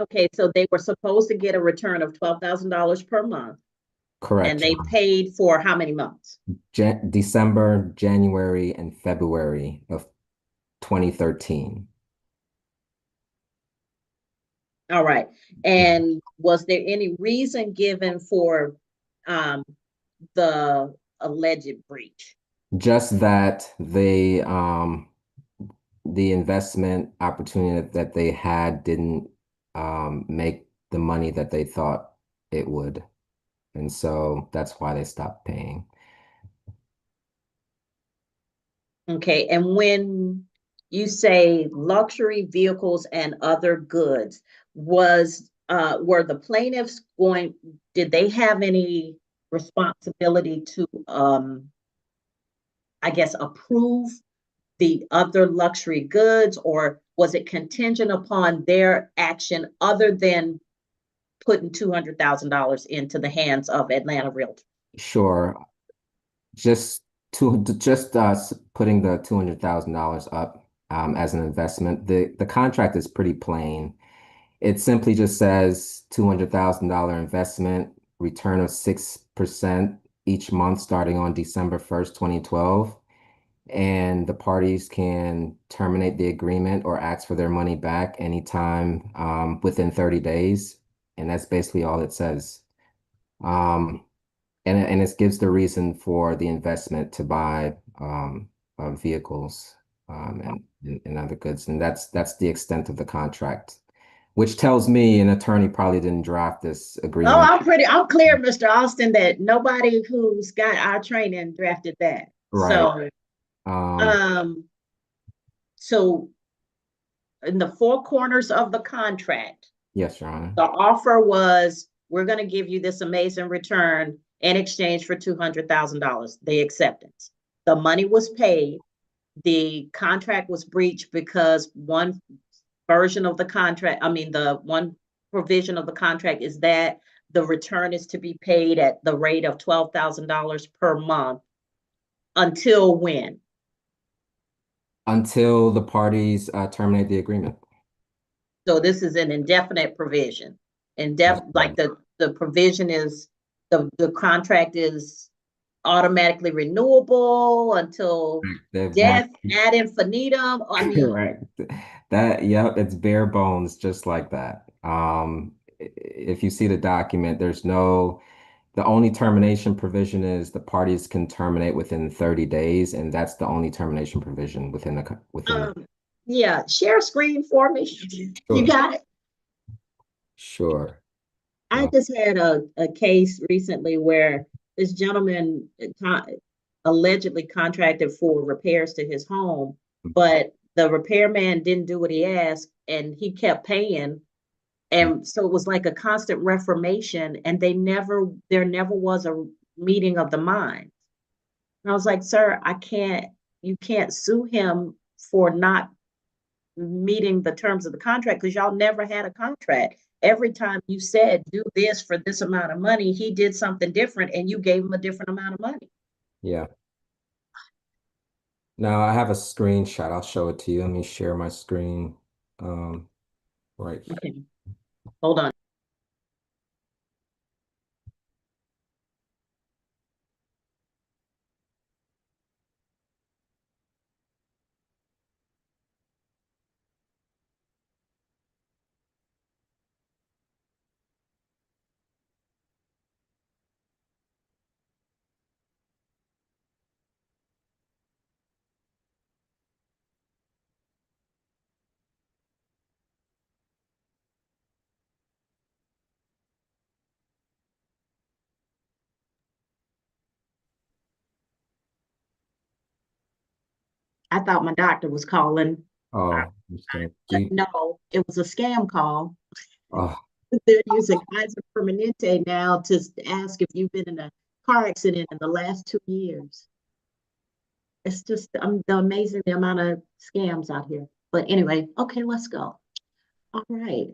Okay, so they were supposed to get a return of $12,000 per month. correct. And they paid for how many months? December, January, and February of 2013. All right. And was there any reason given for the alleged breach? Just that the investment opportunity that they had didn't make the money that they thought it would. And so that's why they stopped paying. Okay, and when you say luxury vehicles and other goods, were the plaintiffs did they have any responsibility to I guess approve the other luxury goods, or was it contingent upon their action other than putting $200,000 into the hands of Atlanta Realty? Sure. Just putting the $200,000 up as an investment. The contract is pretty plain. It simply just says $200,000 investment, return of 6% each month starting on December 1st, 2012. And the parties can terminate the agreement or ask for their money back anytime within 30 days. And that's basically all it says. And it gives the reason for the investment to buy vehicles and other goods. And that's the extent of the contract, which tells me an attorney probably didn't draft this Oh, agreement. I'm clear, Mr. Austin, that nobody who's got our training drafted that. Right. So in the four corners of the contract, Yes, Your Honor. the offer was, we're going to give you this amazing return in exchange for $200,000, the acceptance. The money was paid. The contract was breached because one version of the contract, the one provision of the contract is that the return is to be paid at the rate of $12,000 per month until when? Until the parties terminate the agreement. So this is an indefinite provision. Like the provision is, the contract is automatically renewable until death ad infinitum. Correct. Yep, it's bare bones, just like that. If you see the document, the only termination provision is the parties can terminate within 30 days, and that's the only termination provision within yeah, share screen for me. You got it? Sure. I just had a case recently where this gentleman allegedly contracted for repairs to his home, but the repairman didn't do what he asked and he kept paying. And so it was like a constant reformation, and there never was a meeting of the minds. And I was like, sir, you can't sue him for not meeting the terms of the contract because y'all never had a contract. Every time you said do this for this amount of money, he did something different and you gave him a different amount of money. Yeah. Now I have a screenshot. I'll show it to you. Let me share my screen. Right. Okay. Hold on. I thought my doctor was calling. Oh, no, it was a scam call. Oh. They're using Kaiser Permanente now to ask if you've been in a car accident in the last 2 years. It's just the amazing the amount of scams out here. But anyway, okay, let's go. All right.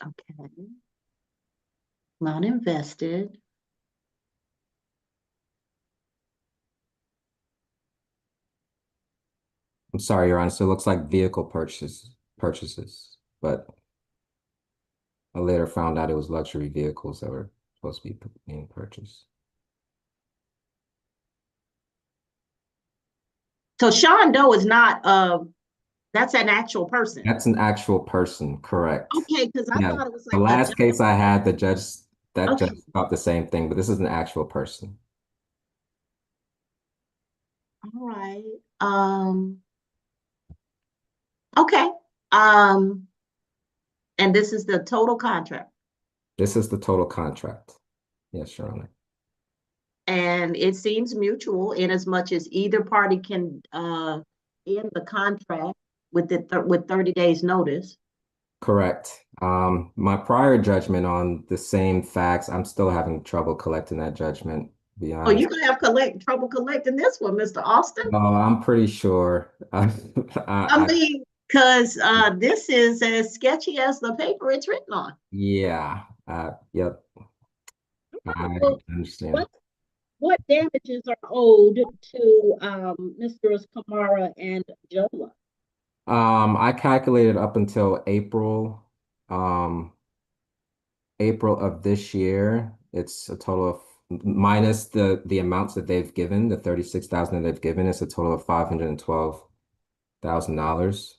Okay. Loan invested. I'm sorry, Your Honor. So it looks like vehicle purchases, but I later found out it was luxury vehicles that were supposed to be being purchased. So Sean Doe is not that's an actual person. That's an actual person, correct. Okay, because I thought it was like the last case I had, judge thought the same thing, but this is an actual person. All right. Okay. And this is the total contract. This is the total contract. Yes, Your Honor. And it seems mutual in as much as either party can end the contract with with 30 days notice. Correct. My prior judgment on the same facts, I'm still having trouble collecting that judgment, to be Oh, you're honest. gonna have trouble collecting this one, Mr. Austin. Oh, I'm pretty sure. I mean, because this is as sketchy as the paper it's written on. Yeah. Yep. I Well, understand. what damages are owed to Mr. Kamara and Jola? I calculated up until April of this year. It's a total of minus the amounts that they've given, the 36,000 that they've given, it's a total of $512,000.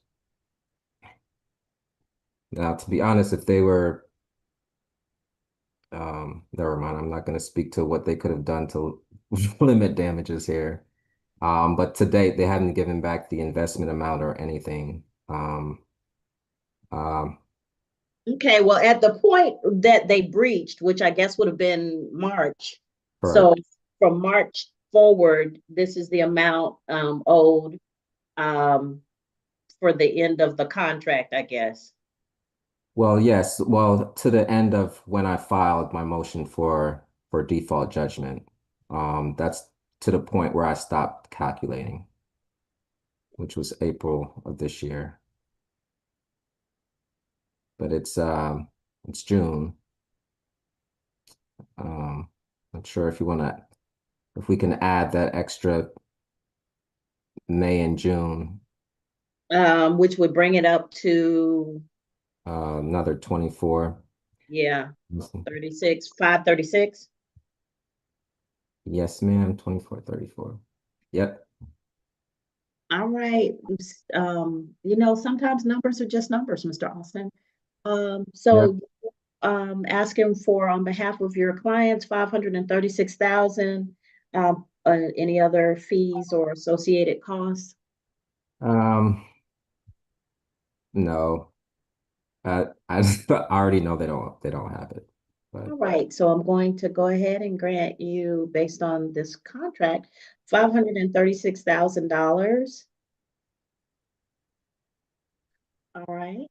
Now, to be honest, if they were never mind, I'm not going to speak to what they could have done to limit damages here. But to date, they haven't given back the investment amount or anything. Okay, well, at the point that they breached, which I guess would have been March. Correct. So from March forward, this is the amount owed for the end of the contract, I guess. Well, yes. Well, to the end of when I filed my motion for default judgment. That's to the point where I stopped calculating, which was April of this year. But it's June. Not sure if we can add that extra May and June. Which would bring it up to Another 24. yeah, 36, 536. Yes, ma'am, 24, 34. Yep. All right. Sometimes numbers are just numbers, Mr. Austin. So asking for on behalf of your clients, 536,000. Any other fees or associated costs? No. I already know they don't have it. But All right, so I'm going to go ahead and grant you, based on this contract, $536,000. All right.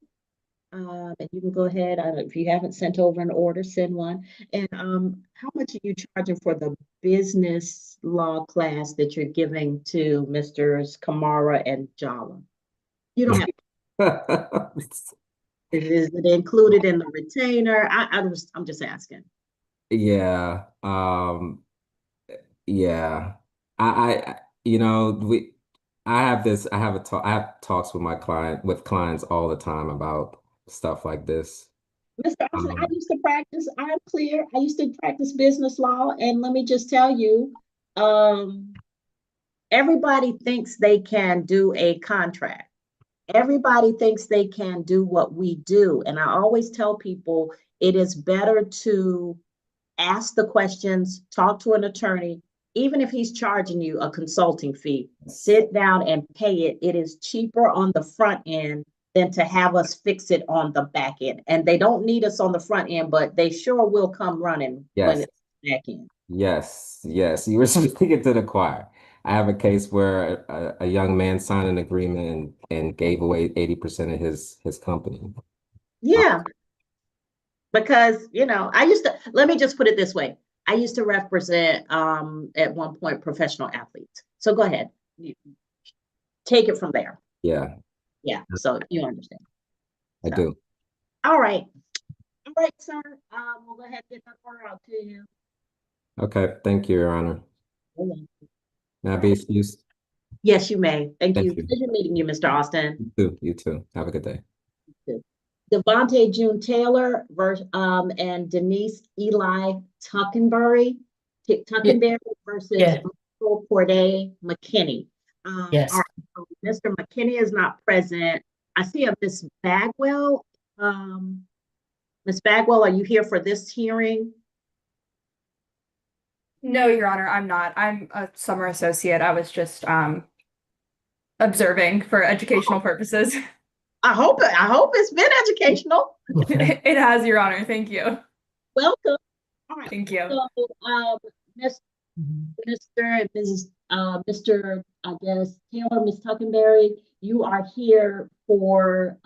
And you can go ahead, if you haven't sent over an order, send one. And how much are you charging for the business law class that you're giving to Mr. Kamara and Jala? You don't have. Is it included in the retainer? I'm just asking. yeah, yeah. I I have talks with with clients all the time about stuff like this. Mr. Austin, I'm clear. I used to practice business law, and let me just tell you, everybody thinks they can do a contract. Everybody thinks they can do what we do. And I always tell people it is better to ask the questions, talk to an attorney, even if he's charging you a consulting fee, sit down and pay it. It is cheaper on the front end than to have us fix it on the back end. And they don't need us on the front end, but they sure will come running when it's back end. Yes, yes. You were speaking to the choir. I have a case where a young man signed an agreement and gave away 80% of his company. Yeah. Because, let me just put it this way. I used to represent at one point professional athletes. So go ahead. Take it from there. Yeah. Yeah. So you understand. I do. All right. All right, sir. We'll go ahead and get that order out to you. Okay. Thank you, Your Honor. May I be excused? Yes, you may. Thank you. you. Pleasure meeting you, Mr. Austin. You too. Have a good day. Devontae June Taylor and Denise Eli Tuckenberry versus Michael Corday McKinney. Yes. All right, so Mr. McKinney is not present. I see a Miss Bagwell. Miss Bagwell, are you here for this hearing? No, Your Honor, I'm not. I'm a summer associate. I was just observing for educational purposes. I hope it's been educational. It has, Your Honor. Thank you. Welcome. All right. Thank you. So, Mr. and Mrs. Mr. I guess Taylor, Ms. Tuckenberry, you are here for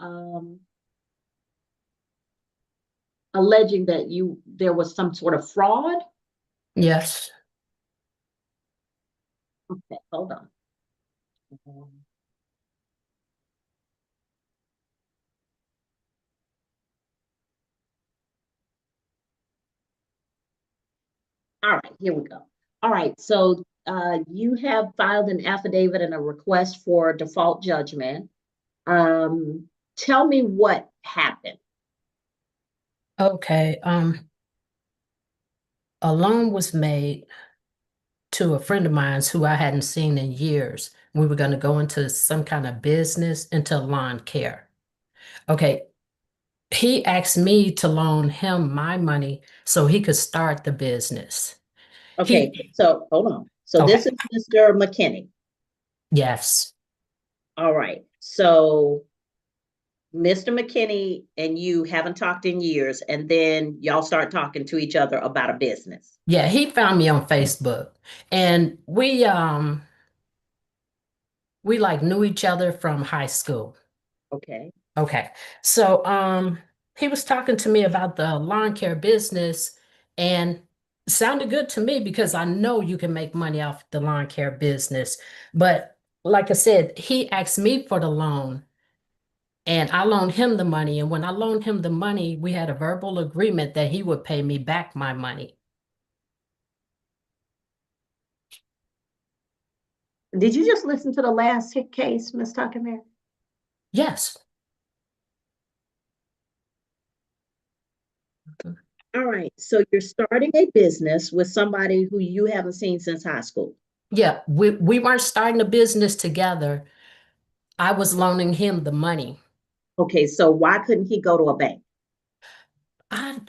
alleging that there was some sort of fraud. Yes. Okay, hold on. All right, here we go. All right, so you have filed an affidavit and a request for default judgment. Tell me what happened. Okay. A loan was made to a friend of mine who I hadn't seen in years. We were going to go into some kind of business, into lawn care. Okay. He asked me to loan him my money so he could start the business. Okay, so hold on. So Okay. this is Mr. McKinney. Yes. All right. So Mr. McKinney and you haven't talked in years, and then y'all start talking to each other about a business. Yeah, he found me on Facebook, and we like knew each other from high school. Okay. Okay. So he was talking to me about the lawn care business, and it sounded good to me because I know you can make money off the lawn care business. But like I said, he asked me for the loan and I loaned him the money. And when I loaned him the money, we had a verbal agreement that he would pay me back my money. Did you just listen to the last hit case, Ms. Tuckerman? Yes. All right. So you're starting a business with somebody who you haven't seen since high school. Yeah, we weren't starting a business together. I was loaning him the money. Okay, so why couldn't he go to a bank?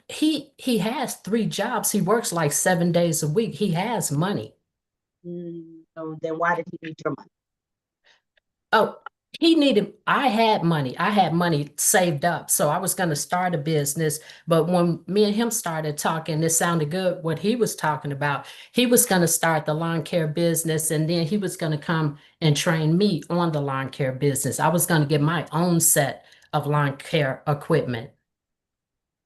He has 3 jobs. He works like 7 days a week. He has money. So then why did he need your money? Oh, I had money. I had money saved up. So I was going to start a business. But when me and him started talking, it sounded good what he was talking about. He was going to start the lawn care business, and then he was going to come and train me on the lawn care business. I was going to get my own set of lawn care equipment.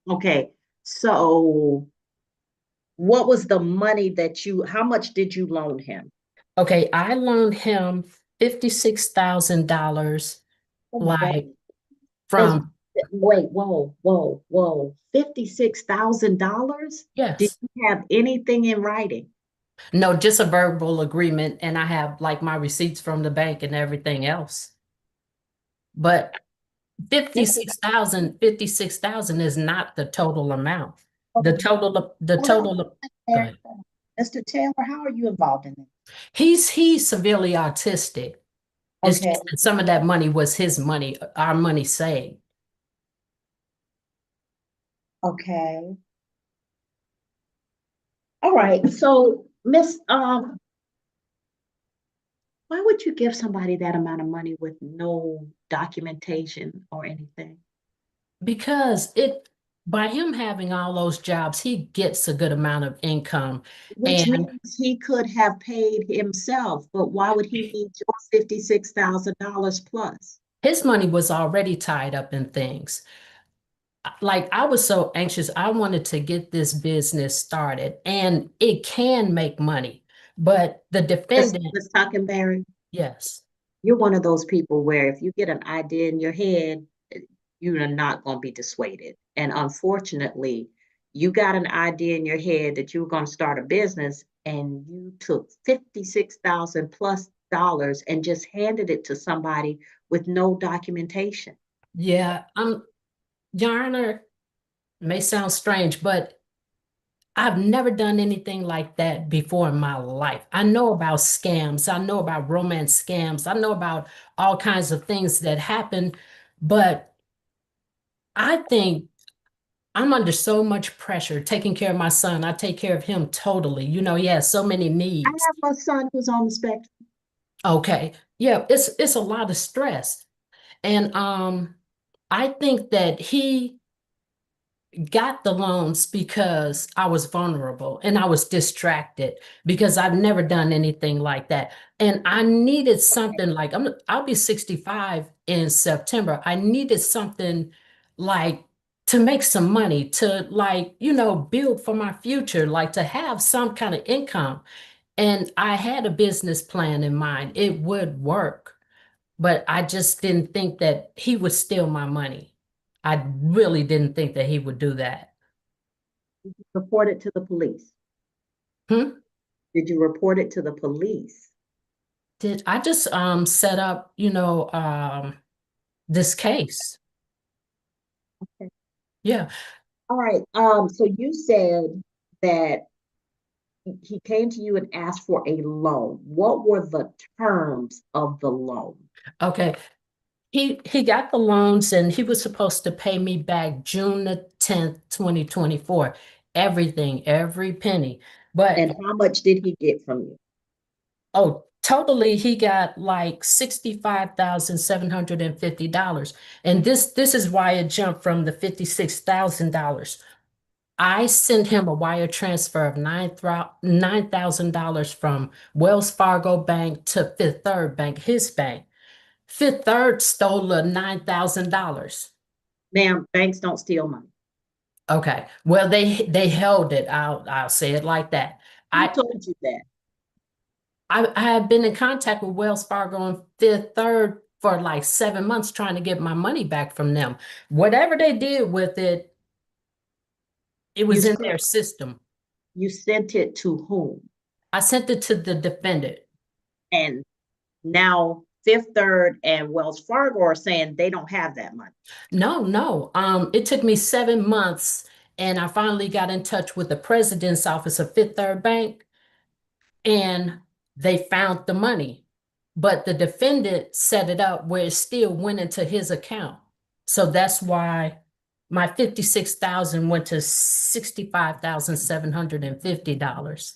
Okay, so what was the money how much did you loan him? Okay, I loaned him $56,000. Oh my God. Like from Wait, whoa. $56,000? Yes. Did you have anything in writing? No, just a verbal agreement, and I have like my receipts from the bank and everything else. But 56,000 is not the total amount. The total Go ahead. Mr. Taylor, how are you involved in this? He's severely autistic. It's Okay. just that some of that money was his money, our money saved. Okay. All right. So, Miss, why would you give somebody that amount of money with no documentation or anything? Because by him having all those jobs, he gets a good amount of income. Which And means he could have paid himself, but why would he need your $56,000 plus? his money was already tied up in things. Like I was so anxious. I wanted to get this business started, and it can make money. But the defendant, Ms. Tuckenberry, yes. you're one of those people where if you get an idea in your head, you're not going to be dissuaded. And unfortunately, you got an idea in your head that you were going to start a business and you took 56,000 plus dollars and just handed it to somebody with no documentation. Yeah, Your Honor, may sound strange, but I've never done anything like that before in my life. I know about scams. I know about romance scams. I know about all kinds of things that happen, but I think I'm under so much pressure taking care of my son. I take care of him totally. You know, he has so many I needs. have a son who's on the spectrum. Okay. Yeah, it's a lot of stress. And I think that got the loans because I was vulnerable and I was distracted because I've never done anything like that. And I needed something like I'll be 65 in September. I needed something like to make some money, to like, build for my future, like to have some kind of income. And I had a business plan in mind. It would work, but I just didn't think that he would steal my money. I really didn't think that he would do that. Report it to the police. Hmm? Did you report it to the police? Did I just set up, this case? Okay. Yeah. All right. So you said that he came to you and asked for a loan. What were the terms of the loan? Okay. He got the loans and he was supposed to pay me back June the 10th, 2024. Everything, every penny. But And how much did he get from you? oh, totally he got like $65,750. And this is why it jumped from the $56,000. I sent him a wire transfer of $9,000 from Wells Fargo Bank to Fifth Third Bank, his bank. Fifth Third stole the $9,000. Ma'am, banks don't steal money. Okay. Well, they held it. I'll say it like that. Who told you that? I have been in contact with Wells Fargo and Fifth Third for like 7 months trying to get my money back from them. Whatever they did with it, it was in their system. You sent it to whom? I sent it to the defendant. And now Fifth Third and Wells Fargo are saying they don't have that money. No. It took me 7 months, and I finally got in touch with the president's office of Fifth Third Bank, and they found the money. But the defendant set it up where it still went into his account. So that's why my $56,000 went to $65,750.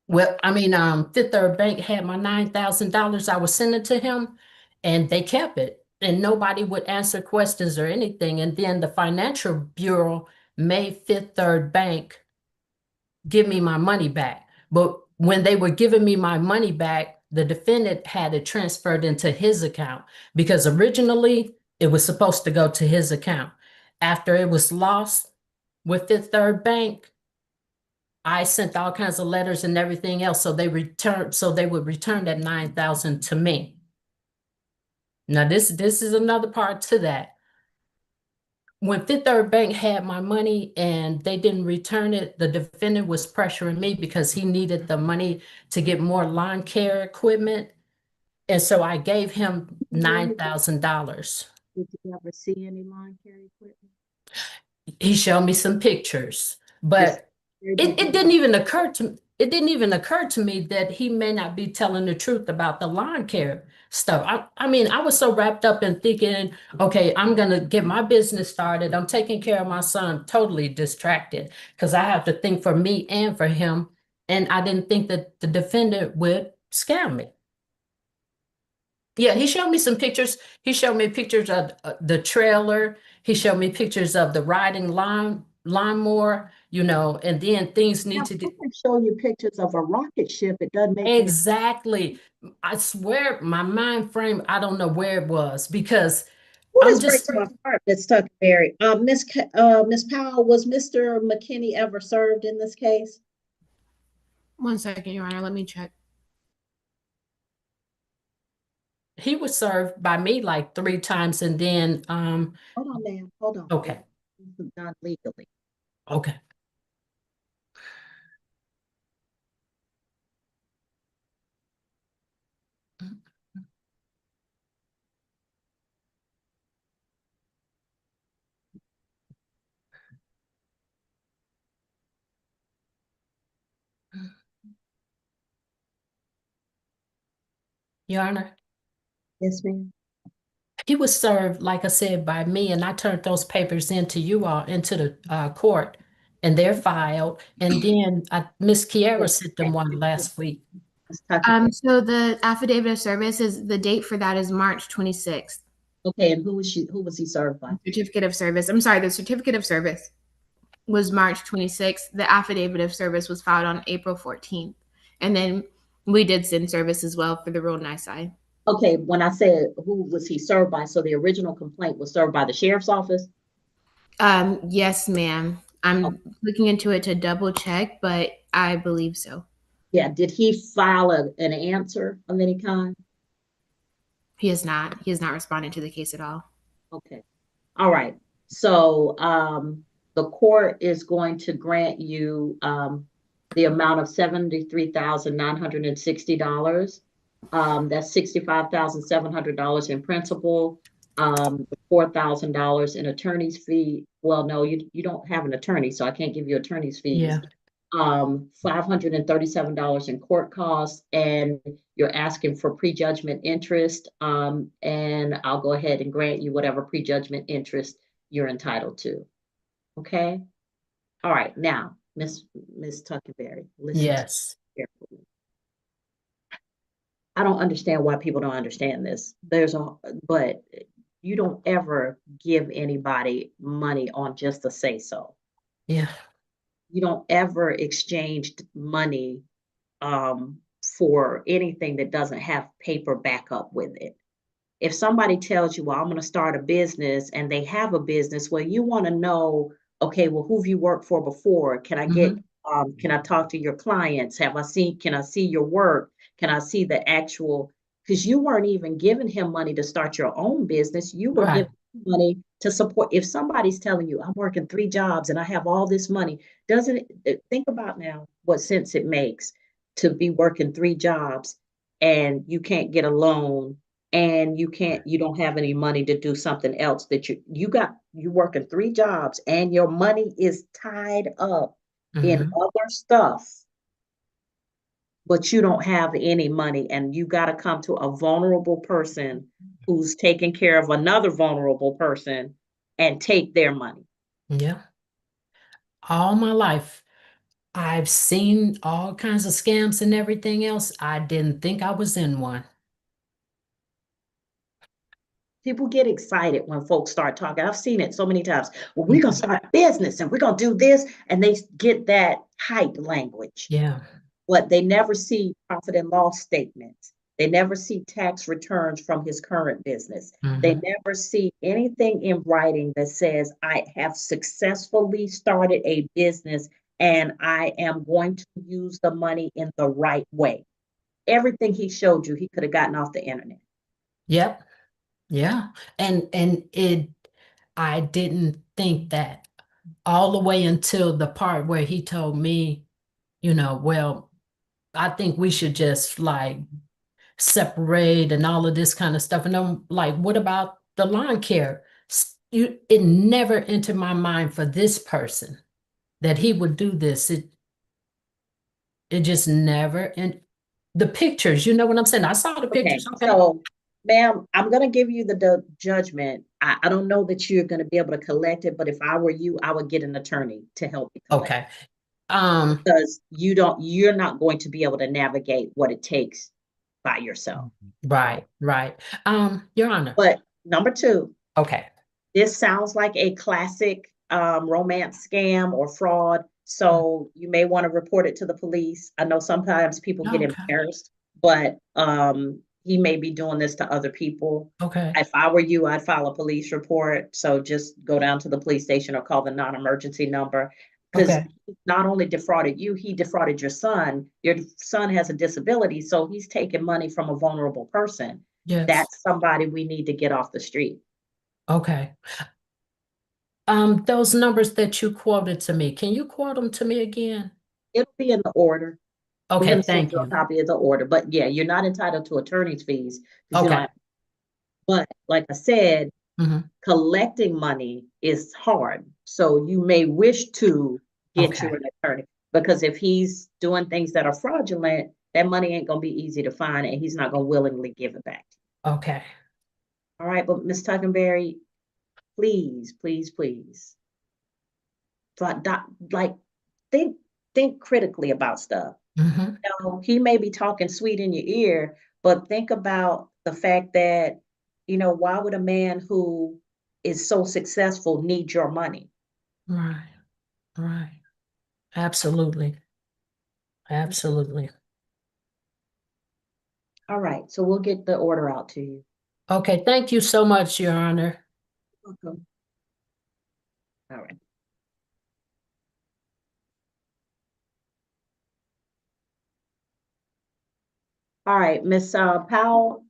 Well, I mean, Fifth Third Bank had my $9,000 I was sending to him, and they kept it. And nobody would answer questions or anything. And then the Financial Bureau made Fifth Third Bank give me my money back. But when they were giving me my money back, the defendant had it transferred into his account because originally it was supposed to go to his account. After it was lost with Fifth Third Bank, I sent all kinds of letters and everything else, so they would return that 9,000 to me. Now this is another part to that. When Fifth Third Bank had my money and they didn't return it, the defendant was pressuring me because he needed the money to get more lawn care equipment. And so I gave him $9,000. Did you ever see any lawn care equipment? He showed me some pictures, but it didn't even occur to me that he may not be telling the truth about the lawn care stuff. I mean, I was so wrapped up in thinking, okay, I'm gonna get my business started. I'm taking care of my son, totally distracted because I have to think for me and for him. And I didn't think that the defendant would scam me. Yeah, he showed me some pictures. He showed me pictures of the trailer. He showed me pictures of the riding lawnmower, and then things need to I can show you pictures of a rocket ship. It doesn't make exactly. I swear my mind frame, I don't know where it was because I'm just breaks my heart, Miss Tuckberry. Miss Powell, was Mr. McKinney ever served in this case? 1 second, Your Honor, let me check. He was served by me like 3 times and then hold on, ma'am. Hold on. Okay. This is done legally. Okay. Your Honor. Yes, ma'am. He was served, like I said, by me, and I turned those papers into you all, into the court, and they're filed. And then Miss Kiera sent them one last week. So the affidavit of service the date for that is March 26th. Okay, and who was he served by? Certificate of service. I'm sorry, the certificate of service was March 26th. The affidavit of service was filed on April 14th. And then we did send service as well for the real nice side. Okay, when I said who was he served by, so the original complaint was served by the sheriff's office? Yes, ma'am. I'm looking into it to double check, but I believe so. Yeah, did he file an answer of any kind? He has not. He has not responded to the case at all. Okay. All right. So the court is going to grant you the amount of $73,960. That's $65,700 in principal, $4,000 in attorney's fee. Well, no, you don't have an attorney, so I can't give you attorney's fees. Yeah. $537 in court costs, and you're asking for prejudgment interest. And I'll go ahead and grant you whatever prejudgment interest you're entitled to. Okay. All right. Now, Miss Tuckerberry, listen Yes. carefully. I don't understand why people don't understand this. But you don't ever give anybody money on just a say so. Yeah. You don't ever exchange money for anything that doesn't have paper backup with it. If somebody tells you, well, I'm going to start a business, and they have a business, well, you want to know, okay, well, who've you worked for before? Can I get, can I talk to your clients? Can I see your work? Can I see the actual, because you weren't even giving him money to start your own business. You were Right. giving him money to support. If somebody's telling you, I'm working 3 jobs and I have all this money, doesn't it, think about now what sense it makes to be working 3 jobs and you can't get a loan, and you don't have any money to do something else that you working 3 jobs and your money is tied up in other stuff, but you don't have any money, and you got to come to a vulnerable person who's taking care of another vulnerable person and take their money. Yeah. All my life, I've seen all kinds of scams and everything else. I didn't think I was in one. People get excited when folks start talking. I've seen it so many times. Well, we're going to start a business and we're going to do this. And they get that hype language. Yeah. But they never see profit and loss statements. They never see tax returns from his current business. They never see anything in writing that says, I have successfully started a business and I am going to use the money in the right way. Everything he showed you, he could have gotten off the internet. Yep. Yeah. And I didn't think that all the way until the part where he told me, well, I think we should just like separate and all of this kind of stuff. And I'm like, what about the lawn care? It never entered my mind for this person that he would do this. It just never. And the pictures, you know what I'm saying? I saw the pictures. Okay. So, ma'am, I'm going to give you the judgment. I don't know that you're going to be able to collect it, but if I were you, I would get an attorney to help you collect. Okay. Because you're not going to be able to navigate what it takes by yourself. Right. Your Honor. But number 2. Okay. This sounds like a classic romance scam or fraud. So you may want to report it to the police. I know sometimes people get embarrassed, but he may be doing this to other people. Okay. If I were you, I'd file a police report. So just go down to the police station or call the non-emergency number. Because he not only defrauded you, he defrauded your son. Your son has a disability, so he's taking money from a vulnerable person. Yes. That's somebody we need to get off the street. Okay. Those numbers that you quoted to me, can you quote them to me again? It'll be in the order. Okay, thank you. A copy of the order, but yeah, you're not entitled to attorney's fees. Okay. But like I said, collecting money is hard. So you may wish to get you an attorney, because if he's doing things that are fraudulent, that money ain't gonna be easy to find, and he's not gonna willingly give it back. Okay. All right, but Ms. Tuckenberry, please, like think critically about stuff. He may be talking sweet in your ear, but think about the fact that why would a man who is so successful need your money? Right, right. Absolutely. Absolutely. All right, so we'll get the order out to you. Okay, thank you so much, Your Honor. Welcome. All right. All right, Miss Powell,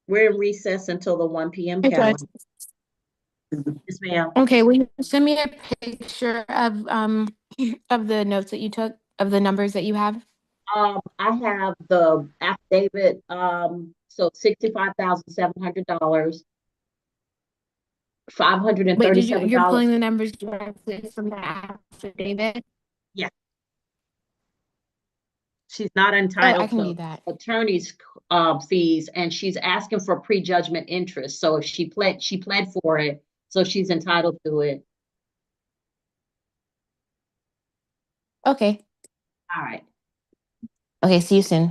we're in recess until the 1 p.m. Okay. calendar. Yes, ma'am. Okay, will you send me a picture of the notes that you took, of the numbers that you have? I have the affidavit, so $65,700, Wait, you're $537. pulling the numbers directly from the affidavit? Yeah. She's not Oh, I entitled can to do that. attorney's fees, and she's asking for prejudgment interest. So if she pled for it, so she's entitled to it. Okay. All right. Okay, see you soon.